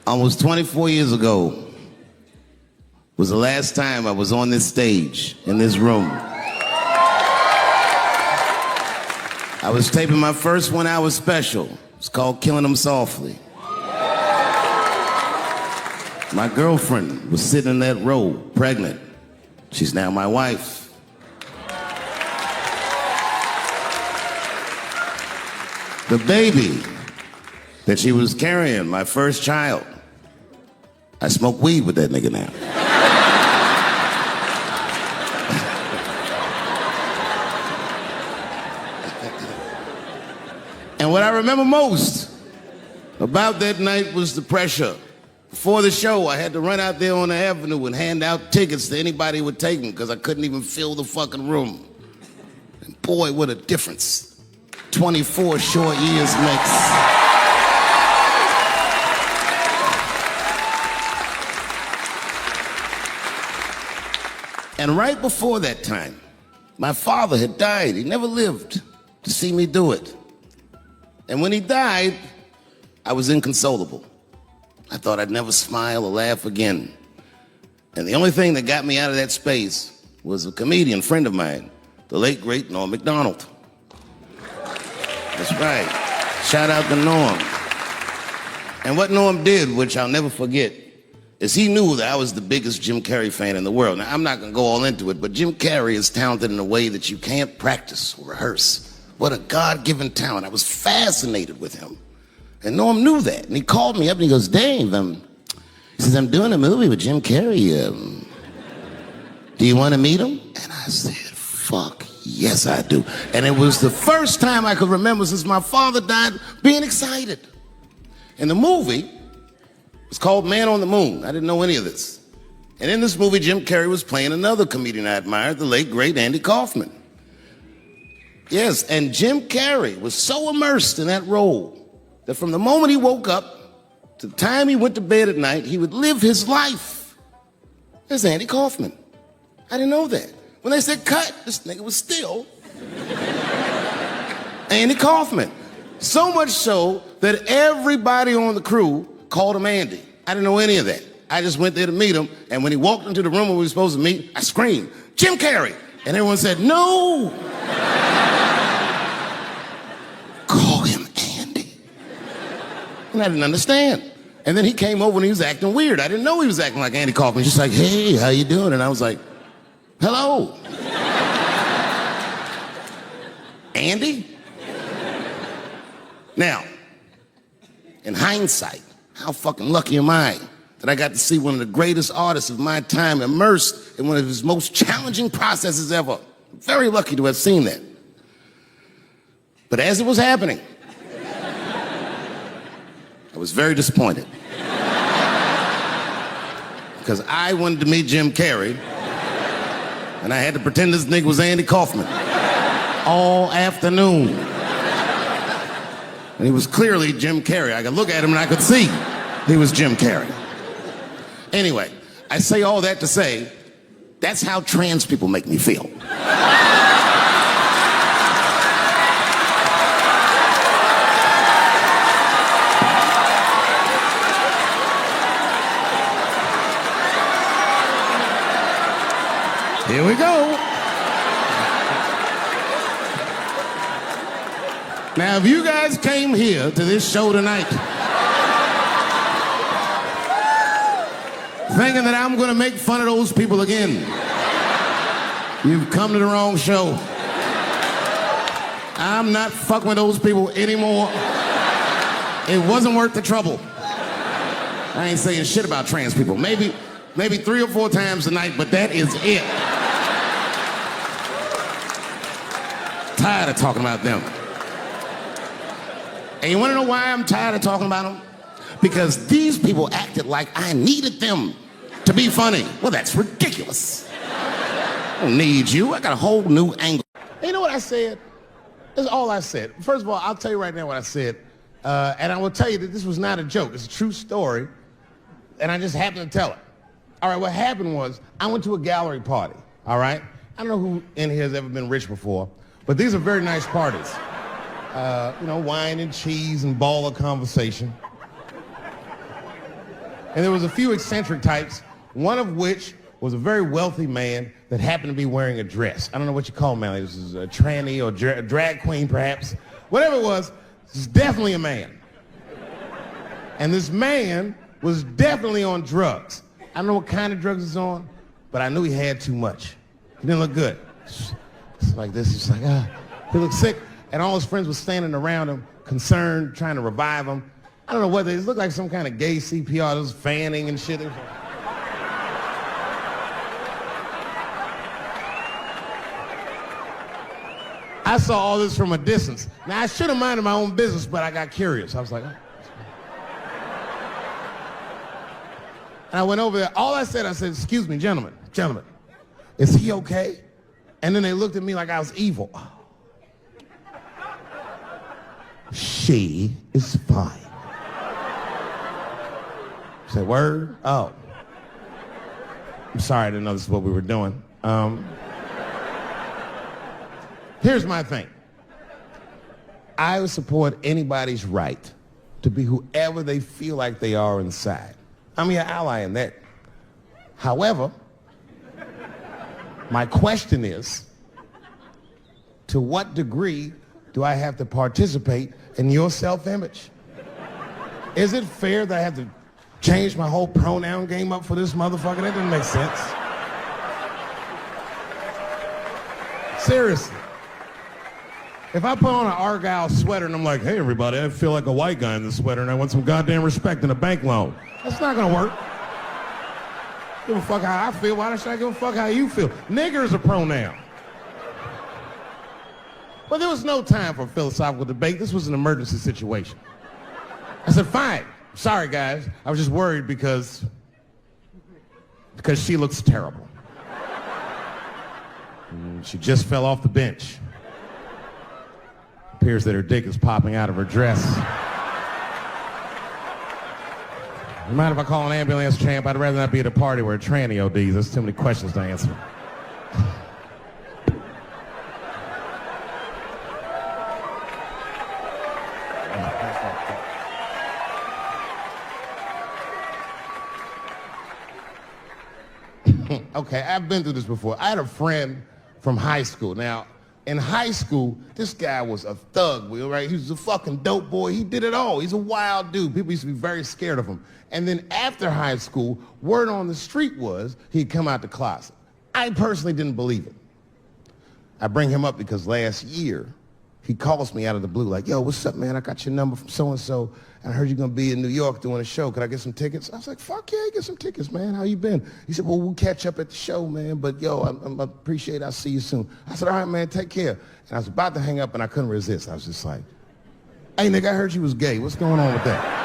Almost 24 years ago was the last time I was on this stage, in this room. I was taping my first 1 hour special. It's called Killing Them Softly. My girlfriend was sitting in that row, pregnant. She's now my wife. The baby that she was carrying, my first child, I smoke weed with that nigga now. And what I remember most about that night was the pressure. Before the show, I had to run out there on the avenue and hand out tickets to anybody who would take them because I couldn't even fill the fucking room. And boy, what a difference 24 short years makes. And right before that time, my father had died. He never lived to see me do it. And when he died, I was inconsolable. I thought I'd never smile or laugh again. And the only thing that got me out of that space was a comedian friend of mine, the late, great Norm Macdonald. That's right. Shout out to Norm. And what Norm did, which I'll never forget, is he knew that I was the biggest Jim Carrey fan in the world. Now, I'm not going to go all into it, but Jim Carrey is talented in a way that you can't practice or rehearse. What a God-given talent. I was fascinated with him. And Norm knew that. And he called me up and he goes, Dave, he says, I'm doing a movie with Jim Carrey. Do you want to meet him? And I said, fuck, yes, I do. And it was the first time I could remember since my father died being excited. And the movie was called Man on the Moon. I didn't know any of this. And in this movie, Jim Carrey was playing another comedian I admired, the late, great Andy Kaufman. Yes, and Jim Carrey was so immersed in that role that from the moment he woke up to the time he went to bed at night, he would live his life as Andy Kaufman. I didn't know that. When they said cut, this nigga was still Andy Kaufman. So much so that everybody on the crew called him Andy. I didn't know any of that. I just went there to meet him, and when he walked into the room where we were supposed to meet, I screamed, Jim Carrey! And everyone said, no! Call him Andy. And I didn't understand. And then he came over and he was acting weird. I didn't know he was acting like Andy Kaufman. Just like, hey, how you doing? And I was like, hello. Andy? Now, in hindsight, how fucking lucky am I that I got to see one of the greatest artists of my time immersed in one of his most challenging processes ever. Very lucky to have seen that. But as it was happening, I was very disappointed. Because I wanted to meet Jim Carrey, and I had to pretend this nigga was Andy Kaufman all afternoon. And he was clearly Jim Carrey. I could look at him and I could see he was Jim Carrey. Anyway, I say all that to say, that's how trans people make me feel. Here we go. Now, if you guys came here to this show tonight thinking that I'm gonna make fun of those people again, you've come to the wrong show. I'm not fucking with those people anymore. It wasn't worth the trouble. I ain't saying shit about trans people. Maybe 3 or 4 times a night, but that is it. Tired of talking about them. And you want to know why I'm tired of talking about them? Because these people acted like I needed them to be funny. Well, that's ridiculous. I don't need you. I got a whole new angle. And you know what I said? That's all I said. First of all, I'll tell you right now what I said. And I will tell you that this was not a joke. It's a true story. And I just happened to tell it. All right, what happened was I went to a gallery party, all right? I don't know who in here has ever been rich before, but these are very nice parties. You know, wine and cheese and baller conversation. And there was a few eccentric types, one of which was a very wealthy man that happened to be wearing a dress. I don't know what you call man. This is a tranny or a drag queen, perhaps. Whatever it was, this is definitely a man. And this man was definitely on drugs. I don't know what kind of drugs he's on, but I knew he had too much. He didn't look good. It's like this. He's like, he looked sick. And all his friends were standing around him, concerned, trying to revive him. I don't know whether it looked like some kind of gay CPR. There was fanning and shit. I saw all this from a distance. Now, I should have minded my own business, but I got curious. I was like, oh. And I went over there. All I said, excuse me, gentlemen, is he okay? And then they looked at me like I was evil. She is fine. I said, word? Oh. I'm sorry, I didn't know this is what we were doing. Here's my thing. I would support anybody's right to be whoever they feel like they are inside. I'm your ally in that. However, my question is, to what degree do I have to participate in your self-image? Is it fair that I have to change my whole pronoun game up for this motherfucker? That doesn't make sense. Seriously. If I put on an Argyle sweater and I'm like, hey everybody, I feel like a white guy in this sweater and I want some goddamn respect and a bank loan. That's not gonna work. Give a fuck how I feel. Why should I give a fuck how you feel? Nigger is a pronoun. But there was no time for philosophical debate. This was an emergency situation. I said, fine. Sorry, guys. I was just worried because she looks terrible. She just fell off the bench. Appears that her dick is popping out of her dress. You mind if I call an ambulance, champ? I'd rather not be at a party where a tranny ODs. There's too many questions to answer. Okay, I've been through this before. I had a friend from high school. Now, in high school, this guy was a thug, right? He was a fucking dope boy. He did it all. He's a wild dude. People used to be very scared of him. And then after high school, word on the street was he'd come out the closet. I personally didn't believe it. I bring him up because last year, he calls me out of the blue like, yo, what's up, man? I got your number from so-and-so, and I heard you're going to be in New York doing a show. Could I get some tickets? I was like, fuck yeah, get some tickets, man. How you been? He said, well, we'll catch up at the show, man, but yo, I appreciate it. I'll see you soon. I said, all right, man, take care. And I was about to hang up, and I couldn't resist. I was just like, hey, nigga, I heard you was gay. What's going on with that?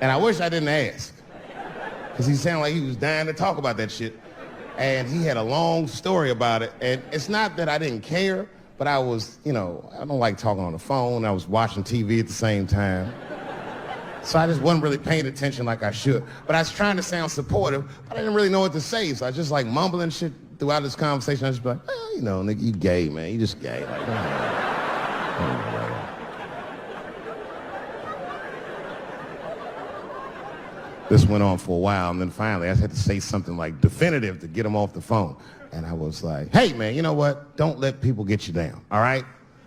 And I wish I didn't ask, because he sounded like he was dying to talk about that shit. And he had a long story about it. And it's not that I didn't care, but I was, I don't like talking on the phone. I was watching TV at the same time. So I just wasn't really paying attention like I should. But I was trying to sound supportive, but I didn't really know what to say. So I was just like mumbling shit throughout this conversation. I was just like, nigga, you gay, man. You just gay. Like, This went on for a while, and then finally I had to say something like definitive to get him off the phone. And I was like, hey, man, you know what? Don't let people get you down, all right?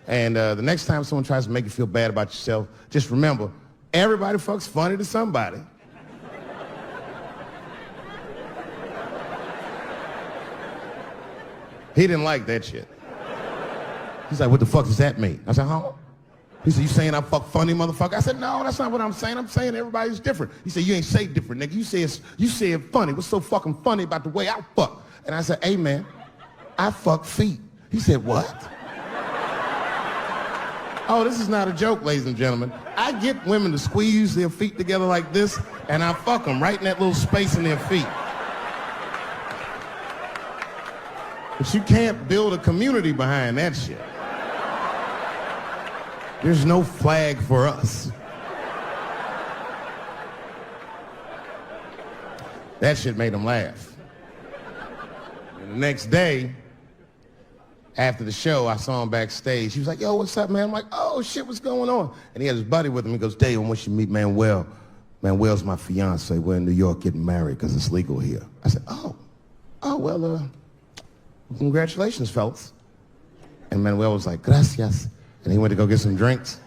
And the next time someone tries to make you feel bad about yourself, just remember, everybody fucks funny to somebody. He didn't like that shit. He's like, what the fuck does that mean? I said, huh? He said, you saying I fuck funny, motherfucker? I said, no, that's not what I'm saying. I'm saying everybody's different. He said, you ain't say different, nigga. You said funny. What's so fucking funny about the way I fuck? And I said, hey, man, I fuck feet. He said, what? Oh, this is not a joke, ladies and gentlemen. I get women to squeeze their feet together like this, and I fuck them right in that little space in their feet. But you can't build a community behind that shit. There's no flag for us. That shit made him laugh. And the next day, After the show, I saw him backstage. He was like, yo, what's up, man? I'm like, oh, shit, what's going on? And he had his buddy with him. He goes, Dave, I want you to meet Manuel. Manuel's my fiance. We're in New York getting married because it's legal here. I said, well, congratulations, fellas. And Manuel was like, gracias. And he went to go get some drinks.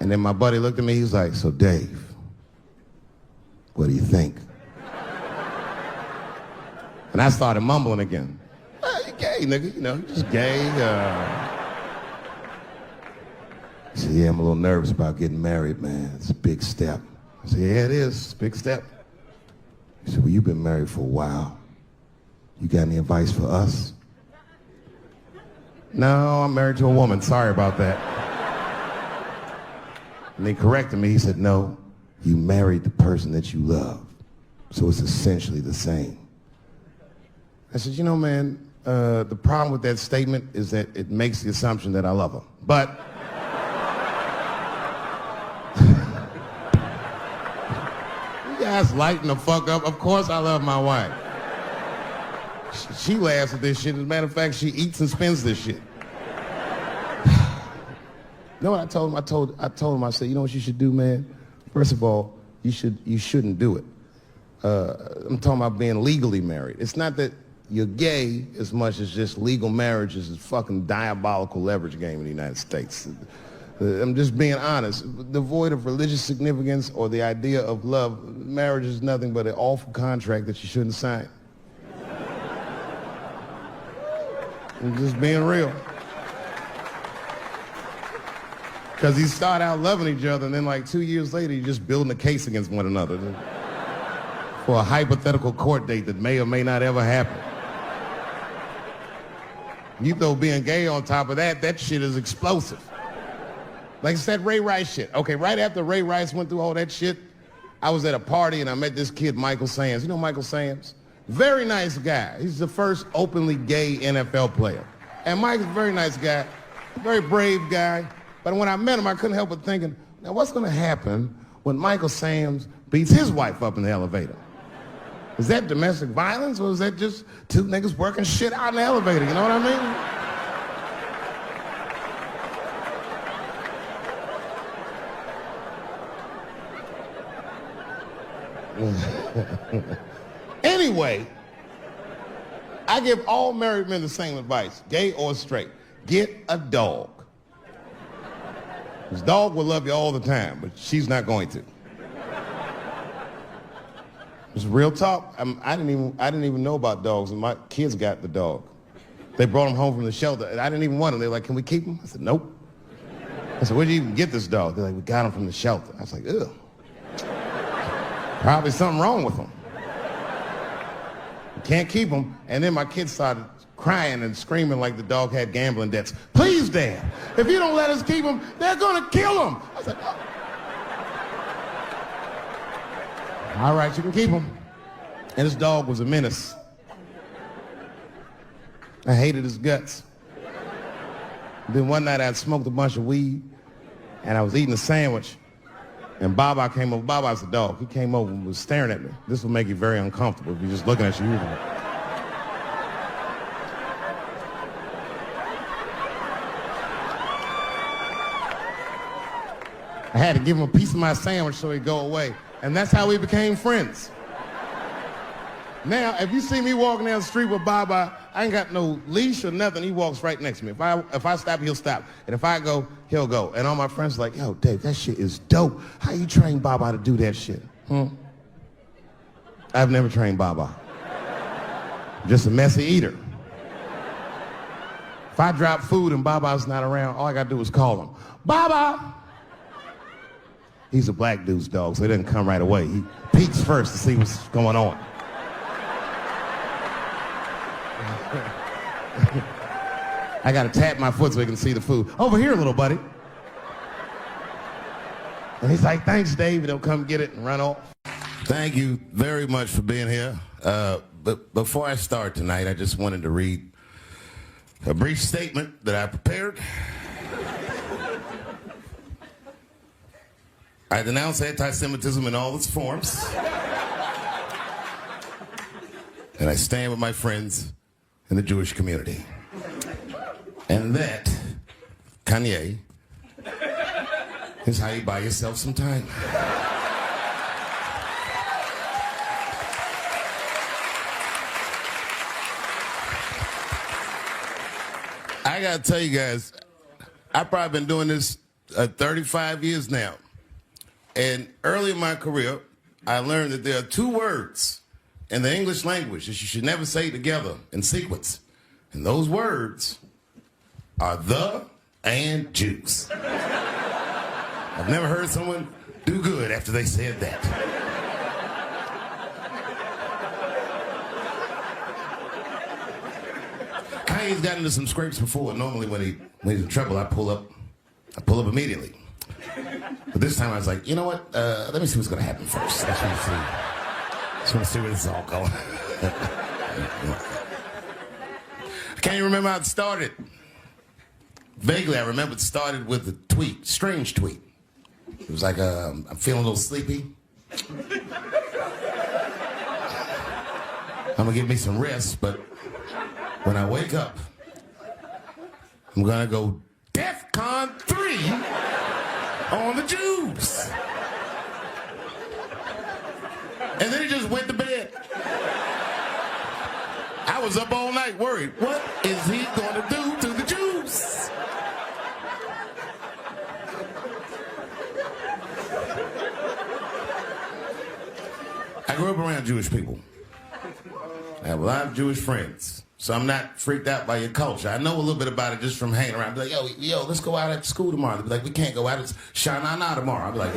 And then my buddy looked at me. He was like, so, Dave, what do you think? And I started mumbling again. You gay, nigga, you know, just gay. He said, yeah, I'm a little nervous about getting married, man. It's a big step. I said, yeah, it is. It's a big step. He said, well, you've been married for a while. You got any advice for us? No, I'm married to a woman. Sorry about that. And he corrected me. He said, no, you married the person that you love. So it's essentially the same. I said, you know, man, the problem with that statement is that it makes the assumption that I love her. But you guys lighten the fuck up. Of course I love my wife. She laughs at this shit. As a matter of fact, she eats and spends this shit. You know what I told him? I told him, I said, you know what you should do, man? First of all, you shouldn't do it. I'm talking about being legally married. It's not that you're gay as much as just legal marriage is a fucking diabolical leverage game in the United States. I'm just being honest. Devoid of religious significance or the idea of love, marriage is nothing but an awful contract that you shouldn't sign. I'm just being real. Because you start out loving each other and then like 2 years later you're just building a case against one another for a hypothetical court date that may or may not ever happen. You throw being gay on top of that, that shit is explosive. Like it's that Ray Rice shit. Okay, right after Ray Rice went through all that shit, I was at a party and I met this kid, Michael Samms. You know Michael Samms? Very nice guy. He's the first openly gay NFL player. And Mike's a very nice guy, very brave guy. But when I met him, I couldn't help but thinking, now what's gonna happen when Michael Samms beats his wife up in the elevator? Is that domestic violence or is that just two niggas working shit out in the elevator? You know what I mean? Anyway, I give all married men the same advice, gay or straight. Get a dog. This dog will love you all the time, but she's not going to. It's real talk. I didn't even know about dogs, and my kids got the dog. They brought him home from the shelter, and I didn't even want him. They were like, can we keep him? I said, nope. I said, where'd you even get this dog? They're like, we got him from the shelter. I was like, ugh. Probably something wrong with him. You can't keep him. And then my kids started crying and screaming like the dog had gambling debts. Please, Dad, if you don't let us keep him, they're gonna kill him. I said, oh. All right, you can keep him. And this dog was a menace. I hated his guts. Then one night I'd smoked a bunch of weed and I was eating a sandwich and Baba came over. Baba's the dog. He came over and was staring at me. This will make you very uncomfortable if you're just looking at you. I had to give him a piece of my sandwich so he'd go away. And that's how we became friends. Now, if you see me walking down the street with Baba, I ain't got no leash or nothing. He walks right next to me. If I stop, he'll stop. And if I go, he'll go. And all my friends are like, yo, Dave, that shit is dope. How you train Baba to do that shit? I've never trained Baba. Just a messy eater. If I drop food and Baba's not around, all I gotta do is call him. Baba! He's a black dude's dog, so he doesn't come right away. He peeks first to see what's going on. I gotta tap my foot so he can see the food. Over here, little buddy. And he's like, thanks, Dave. He'll come get it and run off. Thank you very much for being here. But before I start tonight, I just wanted to read a brief statement that I prepared. I denounce anti-Semitism in all its forms. And I stand with my friends in the Jewish community. And that, Kanye, is how you buy yourself some time. I gotta tell you guys, I've probably been doing this 35 years now. And early in my career, I learned that there are two words in the English language that you should never say together in sequence. And those words are the and juice. I've never heard someone do good after they said that. Kanye's gotten into some scrapes before. Normally when he's in trouble, I pull up immediately. But this time I was like, you know what? Let me see what's gonna happen first. Let's want to see where this is all going. I can't even remember how it started. Vaguely, I remember it started with a tweet, strange tweet. It was like, I'm feeling a little sleepy. I'm gonna give me some rest, but when I wake up, I'm gonna go DEFCON 3 on the Jews. And then he just went to bed. I was up all night worried. What is he gonna do to the Jews? I grew up around Jewish people. I have a lot of Jewish friends, so I'm not freaked out by your culture. I know a little bit about it just from hanging around. I'd be like, yo, let's go out at school tomorrow. They'd be like, we can't go out. It's Shana Na tomorrow. I'd be like,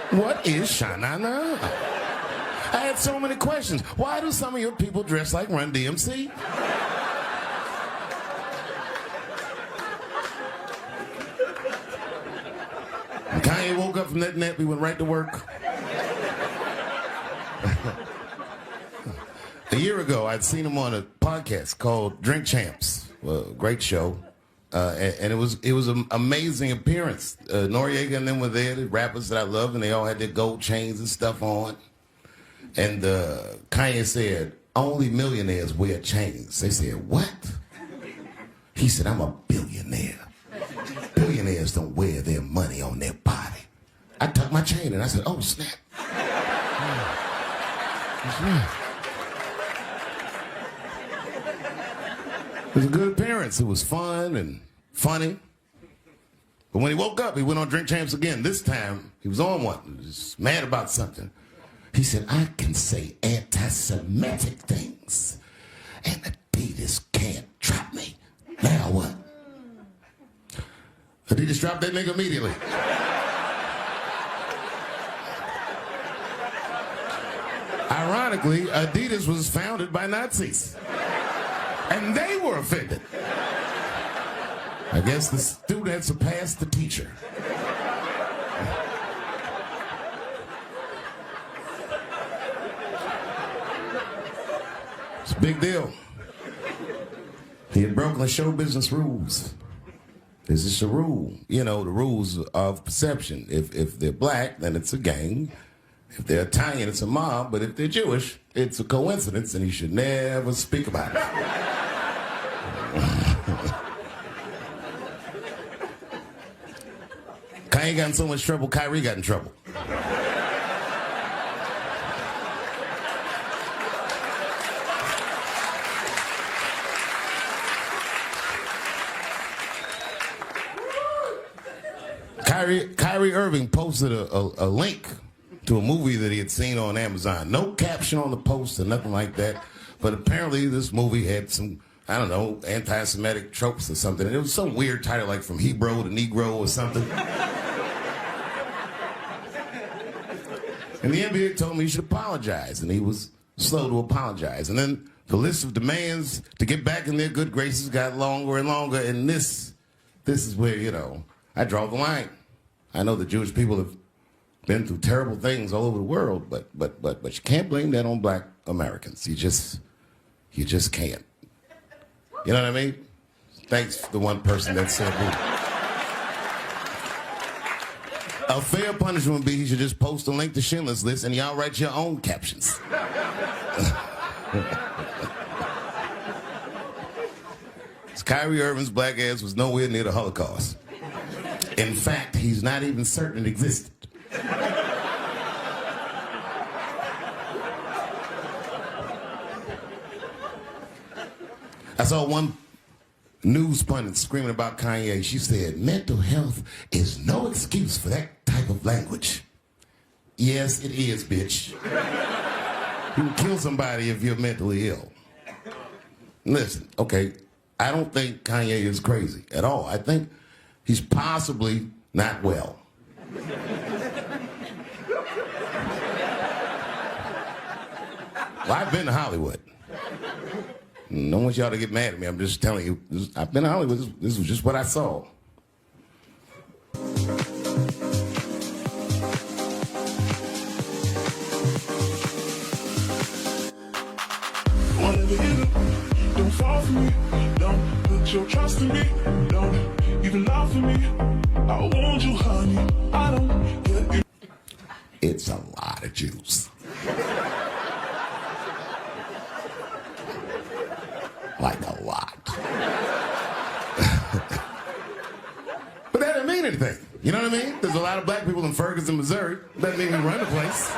what is Shana Na? I had so many questions. Why do some of your people dress like Run DMC? When Kanye woke up from that nap, he went right to work. A year ago, I'd seen him on a podcast called Drink Champs. Well, great show. And it was an amazing appearance. Noriega and them were there, the rappers that I love, and they all had their gold chains and stuff on. And Kanye said, only millionaires wear chains. They said, what? He said, I'm a billionaire. Billionaires don't wear their money on their body. I tucked my chain and I said, oh, snap. That's right. It was a good appearance. It was fun and funny. But when he woke up, he went on Drink Champs again. This time, he was on one. He was mad about something. He said, I can say anti-Semitic things, and Adidas can't trap me. Now what? Adidas dropped that nigga immediately. Ironically, Adidas was founded by Nazis. And they were offended. I guess the student had surpassed the teacher. It's a big deal. He had broken the show business rules. This is a rule. You know, the rules of perception. If they're black, then it's a gang. If they're Italian, it's a mob. But if they're Jewish, it's a coincidence, and you should never speak about it. Kanye got in so much trouble, Kyrie got in trouble. Kyrie Irving posted a link to a movie that he had seen on Amazon. No caption on the post or nothing like that. But apparently this movie had some, I don't know, anti-Semitic tropes or something. It was some weird title like From Hebrew to Negro or something. And the NBA told me he should apologize, and he was slow to apologize. And then the list of demands to get back in their good graces got longer and longer, and this is where, you know, I draw the line. I know the Jewish people have been through terrible things all over the world, but you can't blame that on black Americans. You just can't. You know what I mean? Thanks to the one person that said that. A fair punishment would be he should just post a link to Schindler's List and y'all write your own captions. Kyrie Irving's black ass was nowhere near the Holocaust. In fact, he's not even certain it existed. I saw one news pundit screaming about Kanye. She said, mental health is no excuse for that type of language. Yes, it is, bitch. You can kill somebody if you're mentally ill. Listen, okay, I don't think Kanye is crazy at all. I think he's possibly not well. Well, I've been to Hollywood. I don't want y'all to get mad at me. I'm just telling you, I've been to Hollywood. This was just what I saw. Don't fall for me, don't put your trust in me, don't even love for me. I want you, honey, I don't get it. It's a lot of juice. Like a lot. But that didn't mean anything. You know what I mean? There's a lot of black people in Ferguson, Missouri. Doesn't mean we run the place.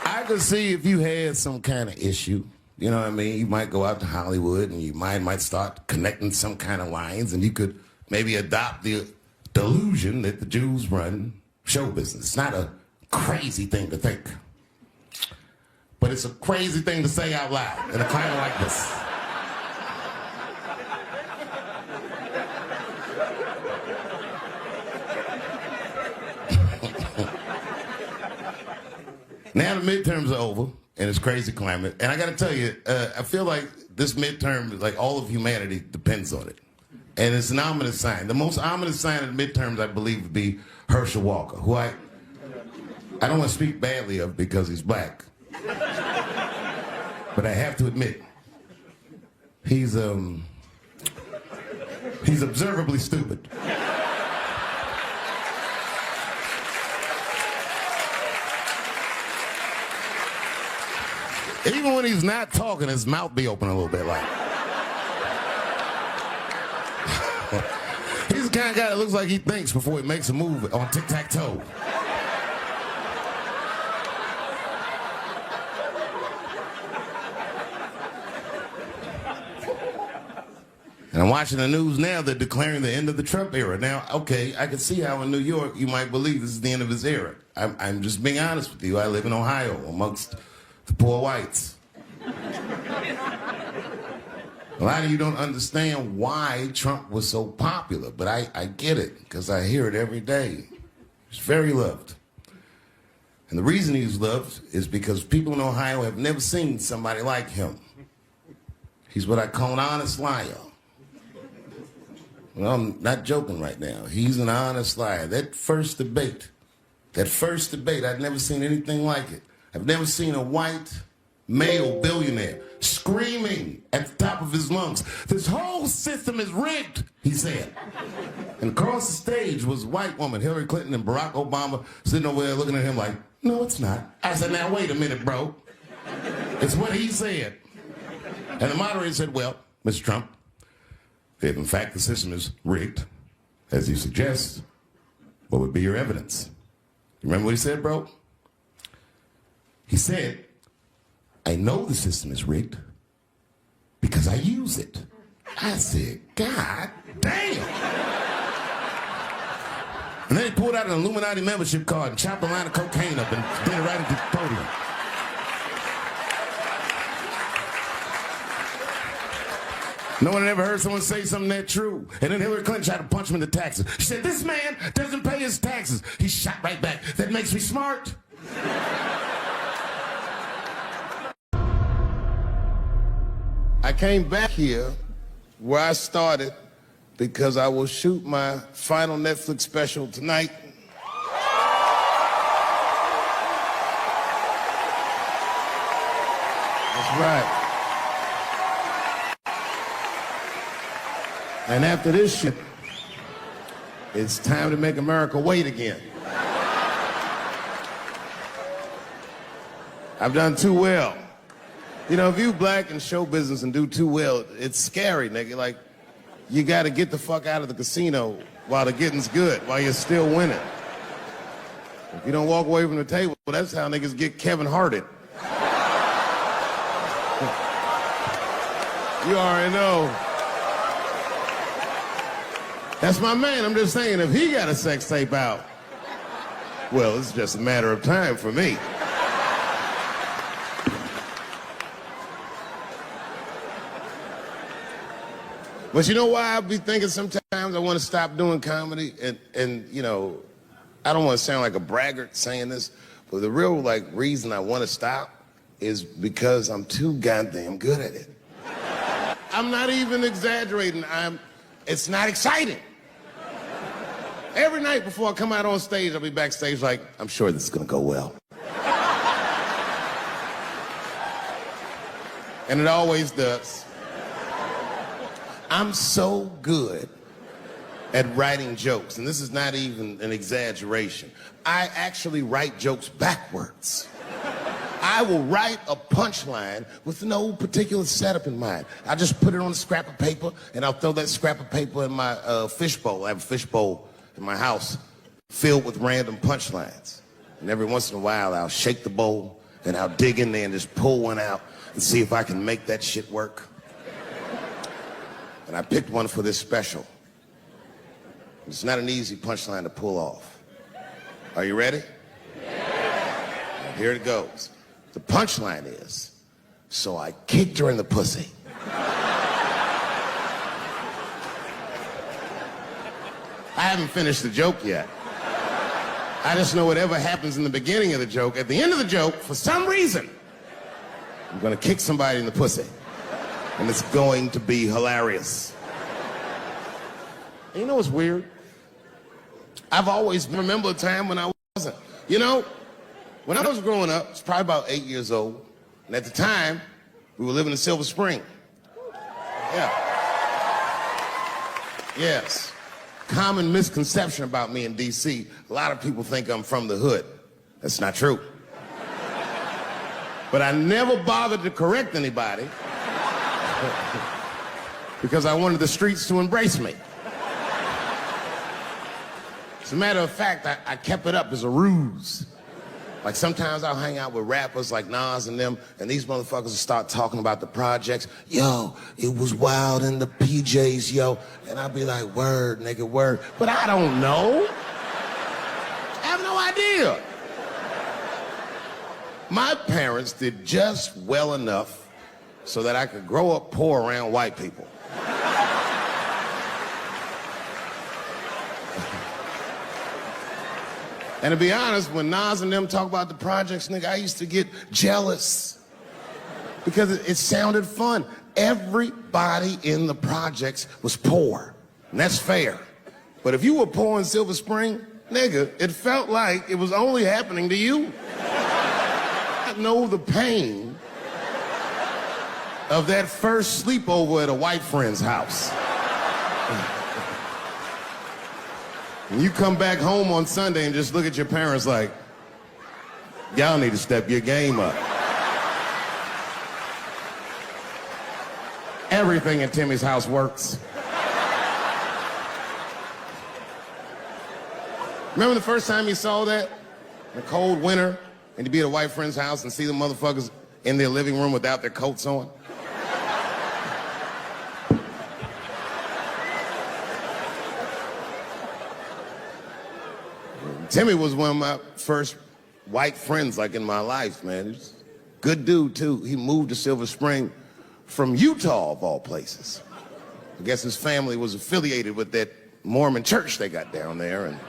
I could see if you had some kind of issue, you know what I mean? You might go out to Hollywood and you might start connecting some kind of lines, and you could maybe adopt the delusion that the Jews run show business. It's not a crazy thing to think, but it's a crazy thing to say out loud in a climate like this. Now the midterms are over, and it's crazy climate. And I got to tell you, I feel like this midterm, like all of humanity, depends on it. And it's an ominous sign. The most ominous sign of the midterms, I believe, would be Herschel Walker, who I don't want to speak badly of because he's black. But I have to admit, he's observably stupid. Even when he's not talking, his mouth be open a little bit like. He's the kind of guy that looks like he thinks before he makes a move on tic-tac-toe. And I'm watching the news now, they're declaring the end of the Trump era. Now, okay, I can see how in New York you might believe this is the end of his era. I'm just being honest with you. I live in Ohio amongst the poor whites. A lot of you don't understand why Trump was so popular, but I get it, because I hear it every day. He's very loved. And the reason he's loved is because people in Ohio have never seen somebody like him. He's what I call an honest liar. Well, I'm not joking right now. He's an honest liar. That first debate, I'd never seen anything like it. I've never seen a white male billionaire screaming at the top of his lungs, "This whole system is rigged," he said. And across the stage was a white woman, Hillary Clinton and Barack Obama, sitting over there looking at him like, "No, it's not." I said, "Now, wait a minute, bro. It's what he said." And the moderator said, "Well, Mr. Trump, if in fact the system is rigged, as you suggest, what would be your evidence?" You remember what he said, bro? He said, "I know the system is rigged because I use it." I said, "God damn." And then he pulled out an Illuminati membership card and chopped a line of cocaine up and did it right into the podium. No one had ever heard someone say something that true. And then Hillary Clinton tried to punch him in the taxes. She said, "This man doesn't pay his taxes." He shot right back. "That makes me smart." I came back here where I started because I will shoot my final Netflix special tonight. That's right. And after this shit, it's time to make America wait again. I've done too well. You know, if you black in show business and do too well, it's scary, nigga. Like, you gotta get the fuck out of the casino while the getting's good, while you're still winning. If you don't walk away from the table, that's how niggas get Kevin Harted. You already know. That's my man. I'm just saying, if he got a sex tape out, well, it's just a matter of time for me. But you know why I be thinking sometimes I want to stop doing comedy? And you know, I don't want to sound like a braggart saying this, but the real reason I want to stop is because I'm too goddamn good at it. I'm not even exaggerating. It's not exciting. Every night before I come out on stage, I'll be backstage like, I'm sure this is gonna go well. And it always does. I'm so good at writing jokes, and this is not even an exaggeration. I actually write jokes backwards. I will write a punchline with no particular setup in mind. I just put it on a scrap of paper, and I'll throw that scrap of paper in my fishbowl. I have a fishbowl in my house filled with random punchlines. And every once in a while, I'll shake the bowl, and I'll dig in there and just pull one out and see if I can make that shit work. And I picked one for this special. It's not an easy punchline to pull off. Are you ready? Yeah. Here it goes. The punchline is, so I kicked her in the pussy. I haven't finished the joke yet. I just know whatever happens in the beginning of the joke, at the end of the joke, for some reason, I'm gonna kick somebody in the pussy. And it's going to be hilarious. And you know what's weird? I've always remembered a time when I wasn't. You know, when I was growing up, I was probably about 8 years old, and at the time, we were living in Silver Spring. Yeah. Yes. Common misconception about me in D.C. A lot of people think I'm from the hood. That's not true. But I never bothered to correct anybody because I wanted the streets to embrace me. As a matter of fact, I kept it up as a ruse. Like sometimes I'll hang out with rappers like Nas and them, and these motherfuckers will start talking about the projects. Yo, it was wild in the PJs, yo. And I'll be like, word, nigga, word. But I don't know. I have no idea. My parents did just well enough so that I could grow up poor around white people. And to be honest, when Nas and them talk about the projects, nigga, I used to get jealous because it sounded fun. Everybody in the projects was poor, and that's fair. But if you were poor in Silver Spring, nigga, it felt like it was only happening to you. I know the pain of that first sleepover at a white friend's house. And you come back home on Sunday and just look at your parents like, y'all need to step your game up. Everything in Timmy's house works. Remember the first time you saw that? In a cold winter, and you'd be at a white friend's house and see the motherfuckers in their living room without their coats on? Timmy was one of my first white friends, like, in my life, man. He's a good dude, too. He moved to Silver Spring from Utah, of all places. I guess his family was affiliated with that Mormon church they got down there. And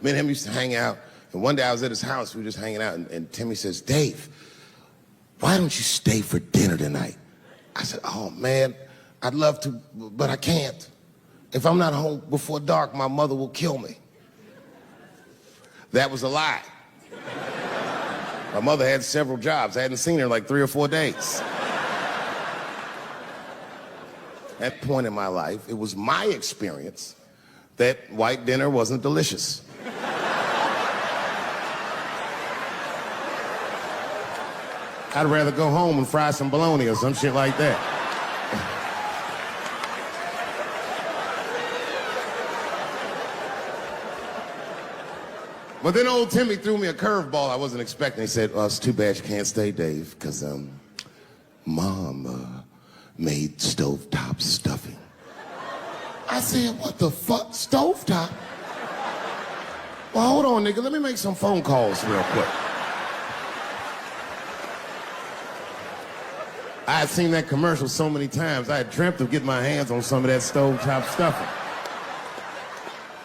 me and him used to hang out. And one day I was at his house, we were just hanging out, and Timmy says, Dave, why don't you stay for dinner tonight? I said, oh, man, I'd love to, but I can't. If I'm not home before dark, my mother will kill me. That was a lie. My mother had several jobs. I hadn't seen her in like 3 or 4 days. At that point in my life, it was my experience that white dinner wasn't delicious. I'd rather go home and fry some bologna or some shit like that. But then old Timmy threw me a curveball I wasn't expecting. He said, it's too bad you can't stay, Dave, because Mom made stovetop stuffing. I said, what the fuck, stovetop? Well, hold on, nigga, let me make some phone calls real quick. I had seen that commercial so many times, I had dreamt of getting my hands on some of that stovetop stuffing.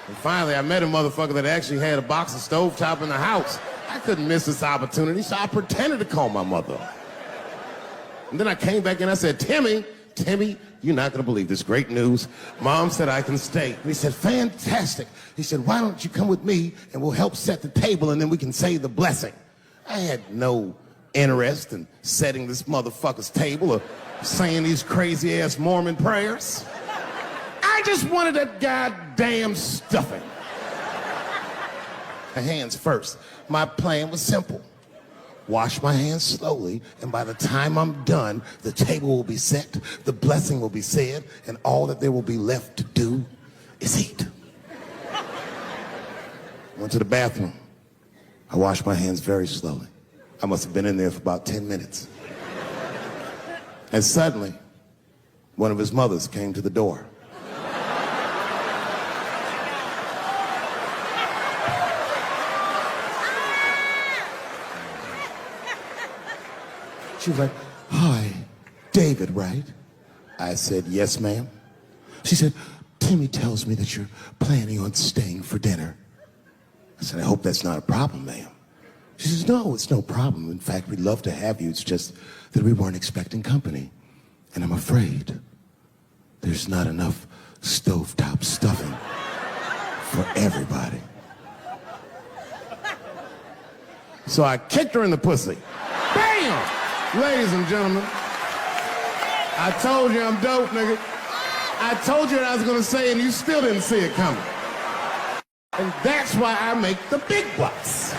And finally, I met a motherfucker that actually had a box of stovetop in the house. I couldn't miss this opportunity, so I pretended to call my mother. And then I came back and I said, Timmy, you're not gonna believe this great news. Mom said I can stay. And he said, fantastic. He said, why don't you come with me and we'll help set the table and then we can say the blessing. I had no interest in setting this motherfucker's table or saying these crazy ass Mormon prayers. I just wanted that goddamn stuffing. My hands first. My plan was simple. Wash my hands slowly, and by the time I'm done, the table will be set, the blessing will be said, and all that there will be left to do is eat. Went to the bathroom. I washed my hands very slowly. I must have been in there for about 10 minutes. And suddenly, one of his mothers came to the door. She was like, hi, David, right? I said, yes, ma'am. She said, Timmy tells me that you're planning on staying for dinner. I said, I hope that's not a problem, ma'am. She says, no, it's no problem. In fact, we'd love to have you. It's just that we weren't expecting company. And I'm afraid there's not enough stovetop stuffing for everybody. So I kicked her in the pussy. Bam! Ladies and gentlemen, I told you I'm dope, nigga. I told you what I was gonna say and you still didn't see it coming. And that's why I make the big bucks.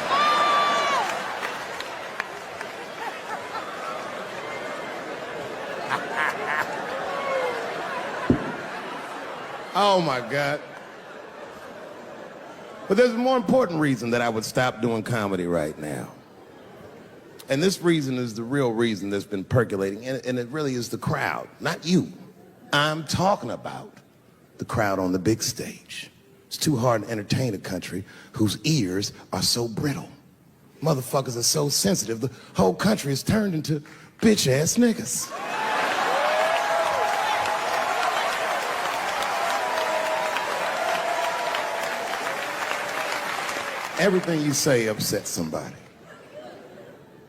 Oh my God. But there's a more important reason that I would stop doing comedy right now. And this reason is the real reason that's been percolating, and it really is the crowd, not you. I'm talking about the crowd on the big stage. It's too hard to entertain a country whose ears are so brittle. Motherfuckers are so sensitive, the whole country is turned into bitch-ass niggas. Everything you say upsets somebody.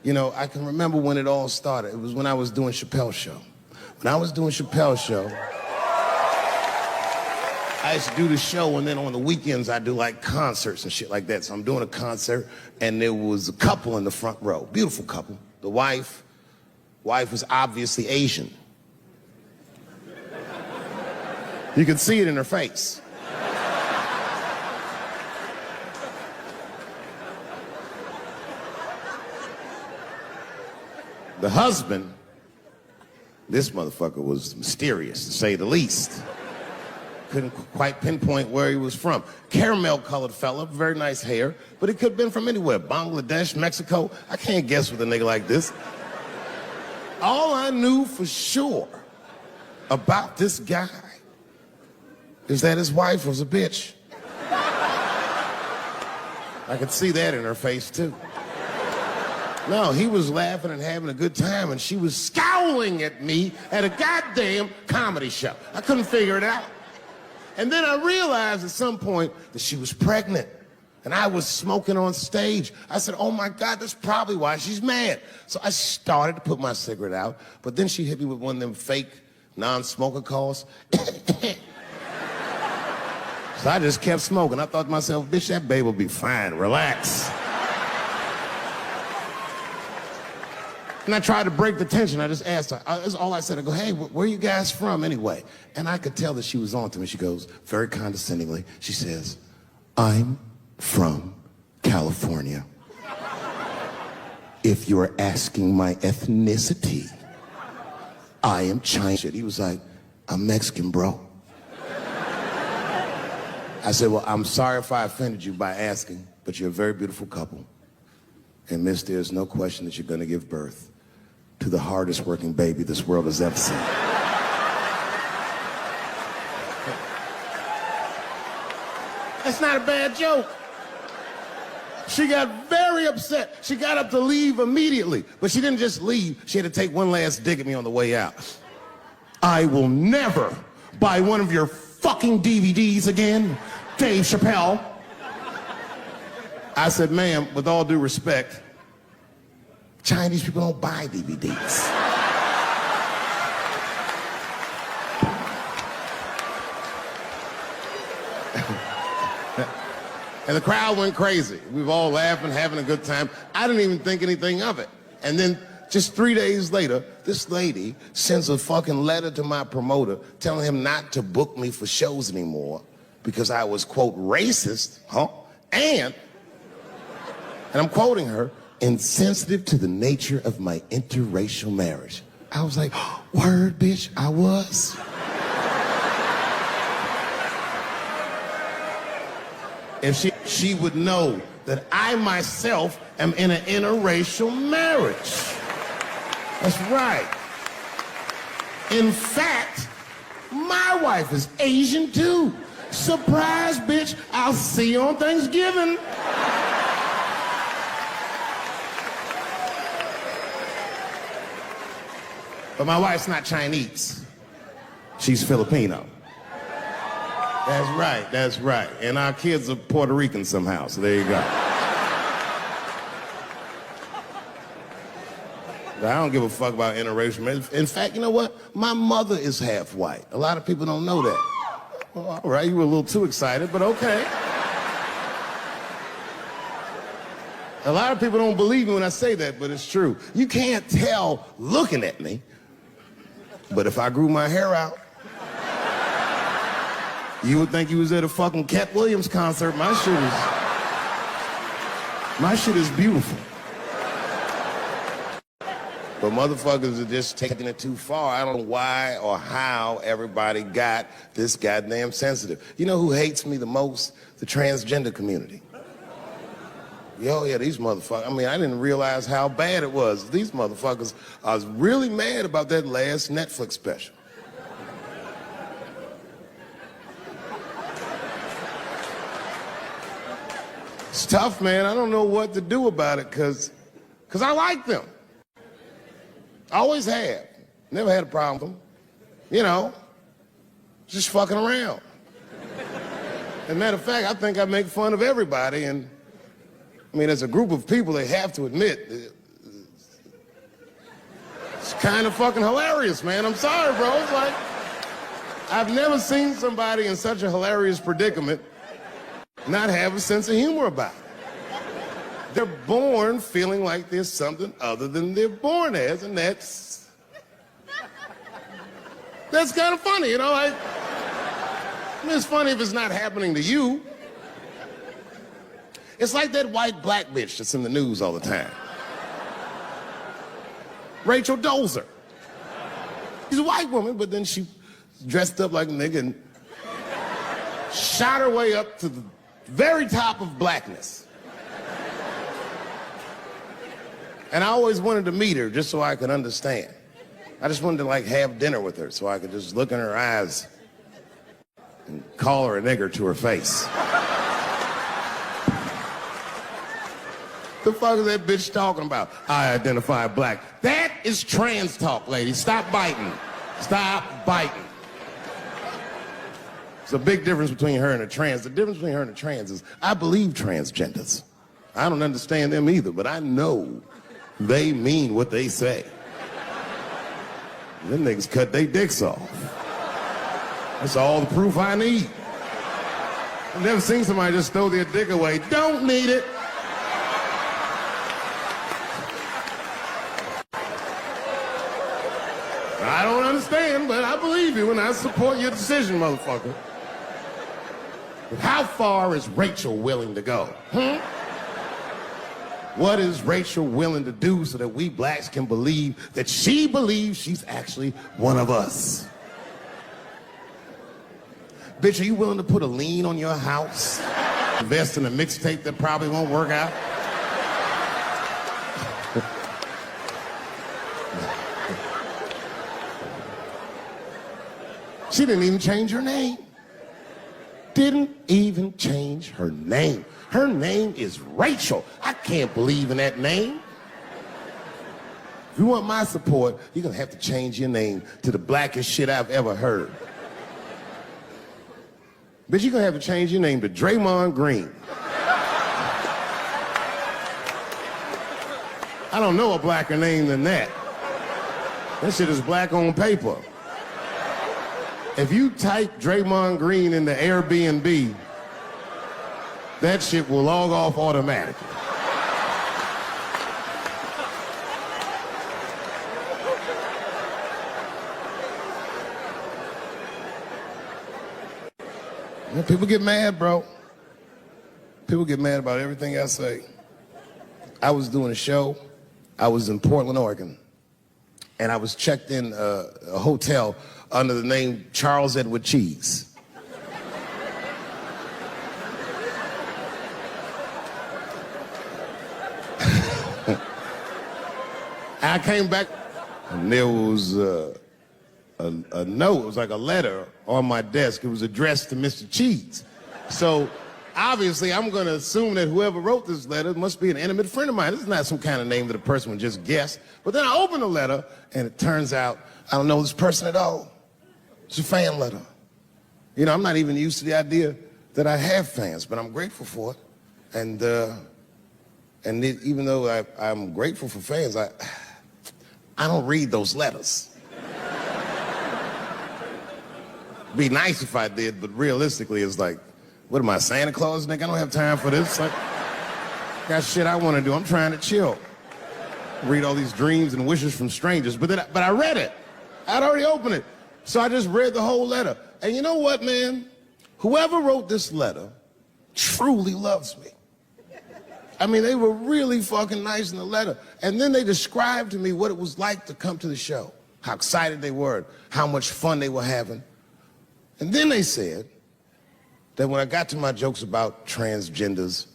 You know, I can remember when it all started. It was when I was doing Chappelle's show. When I was doing Chappelle's show, I used to do the show, and then on the weekends I do like concerts and shit like that. So I'm doing a concert, and there was a couple in the front row, beautiful couple. The wife was obviously Asian. You could see it in her face. The husband, this motherfucker was mysterious, to say the least. Couldn't quite pinpoint where he was from. Caramel-colored fella, very nice hair, but he could have been from anywhere. Bangladesh, Mexico. I can't guess with a nigga like this. All I knew for sure about this guy is that his wife was a bitch. I could see that in her face, too. No, he was laughing and having a good time, and she was scowling at me at a goddamn comedy show. I couldn't figure it out. And then I realized at some point that she was pregnant, and I was smoking on stage. I said, oh my God, that's probably why she's mad. So I started to put my cigarette out, but then she hit me with one of them fake non-smoker calls. So I just kept smoking. I thought to myself, bitch, that babe will be fine, relax. And I tried to break the tension. I just asked her. That's all I said. I go, hey, where are you guys from anyway? And I could tell that she was on to me. She goes, very condescendingly, she says, I'm from California. if you're asking my ethnicity, I am Chinese. He was like, I'm Mexican, bro. I said, well, I'm sorry if I offended you by asking, but you're a very beautiful couple. And miss, there's no question that you're gonna give birth to the hardest working baby this world has ever seen. That's not a bad joke. She got very upset. She got up to leave immediately, but she didn't just leave. She had to take one last dig at me on the way out. I will never buy one of your fucking DVDs again, Dave Chappelle. I said, ma'am, with all due respect, Chinese people don't buy DVDs. And the crowd went crazy. We were all laughing, having a good time. I didn't even think anything of it. And then just 3 days later, this lady sends a fucking letter to my promoter telling him not to book me for shows anymore because I was, quote, racist, and I'm quoting her, insensitive to the nature of my interracial marriage. I was like, word, bitch, I was. If she would know that I myself am in an interracial marriage. That's right. In fact, my wife is Asian too. Surprise, bitch, I'll see you on Thanksgiving. But my wife's not Chinese. She's Filipino. That's right. And our kids are Puerto Rican somehow, so there you go. But I don't give a fuck about interracial marriage. In fact, you know what? My mother is half white. A lot of people don't know that. Well, all right, you were a little too excited, but okay. A lot of people don't believe me when I say that, but it's true. You can't tell looking at me, but if I grew my hair out, you would think you was at a fucking Cat Williams concert. My shit is beautiful. But motherfuckers are just taking it too far. I don't know why or how everybody got this goddamn sensitive. You know who hates me the most? The transgender community. Yo, yeah, these motherfuckers. I mean, I didn't realize how bad it was. These motherfuckers, I was really mad about that last Netflix special. It's tough, man. I don't know what to do about it because I like them. I always have. Never had a problem with them. You know, just fucking around. As a matter of fact, I think I make fun of everybody. And, I mean, as a group of people, they have to admit, it's kind of fucking hilarious, man. I'm sorry, bro. It's like, I've never seen somebody in such a hilarious predicament not have a sense of humor about it. They're born feeling like there's something other than they're born as, and that's kind of funny, you know? I mean, it's funny if it's not happening to you. It's like that white black bitch that's in the news all the time. Rachel Dolezal. She's a white woman, but then she dressed up like a nigga and shot her way up to the very top of blackness. And I always wanted to meet her just so I could understand. I just wanted to like have dinner with her so I could just look in her eyes and call her a nigger to her face. The fuck is that bitch talking about? I identify black. That is trans talk, lady. Stop biting. Stop biting. There's a big difference between her and a trans. The difference between her and a trans is I believe transgenders. I don't understand them either, but I know they mean what they say. Them niggas cut their dicks off. That's all the proof I need. I've never seen somebody just throw their dick away. Don't need it. I don't understand, but I believe you and I support your decision, motherfucker. But how far is Rachel willing to go? What is Rachel willing to do so that we blacks can believe that she believes she's actually one of us? Bitch, are you willing to put a lien on your house? Invest in a mixtape that probably won't work out? She didn't even change her name. Didn't even change her name. Her name is Rachel. I can't believe in that name. If you want my support, you're gonna have to change your name to the blackest shit I've ever heard. Bitch, you're gonna have to change your name to Draymond Green. I don't know a blacker name than that. That shit is black on paper. If you type Draymond Green into Airbnb, that shit will log off automatically. Yeah, people get mad, bro. People get mad about everything I say. I was doing a show. I was in Portland, Oregon, and I was checked in a hotel under the name Charles Edward Cheese. I came back, and there was a note. It was like a letter on my desk. It was addressed to Mr. Cheese. So obviously, I'm going to assume that whoever wrote this letter must be an intimate friend of mine. This is not some kind of name that a person would just guess. But then I open the letter, and it turns out I don't know this person at all. It's a fan letter. You know, I'm not even used to the idea that I have fans, but I'm grateful for it. And even though I'm grateful for fans, I don't read those letters. Be nice if I did, but realistically, it's like, what am I, Santa Claus, nigga? I don't have time for this. Like, got shit I want to do. I'm trying to chill. Read all these dreams and wishes from strangers, but I read it. I'd already opened it. So I just read the whole letter. And you know what, man? Whoever wrote this letter truly loves me. I mean, they were really fucking nice in the letter. And then they described to me what it was like to come to the show, how excited they were, how much fun they were having. And then they said that when I got to my jokes about transgenders,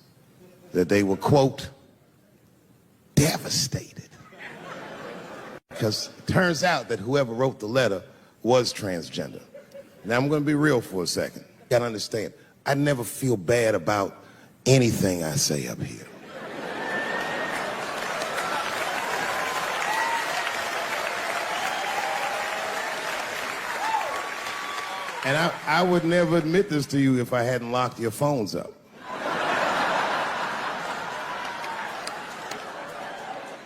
that they were, quote, devastated. Because it turns out that whoever wrote the letter was transgender. Now, I'm going to be real for a second. You got to understand, I never feel bad about anything I say up here. And I would never admit this to you if I hadn't locked your phones up.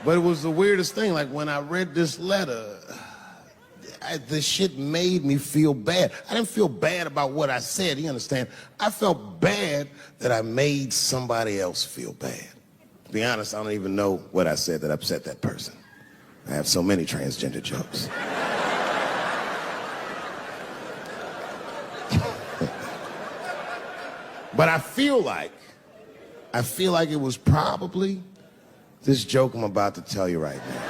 But it was the weirdest thing. Like, when I read this letter, this shit made me feel bad. I didn't feel bad about what I said, you understand? I felt bad that I made somebody else feel bad. To be honest, I don't even know what I said that upset that person. I have so many transgender jokes. But I feel like it was probably this joke I'm about to tell you right now.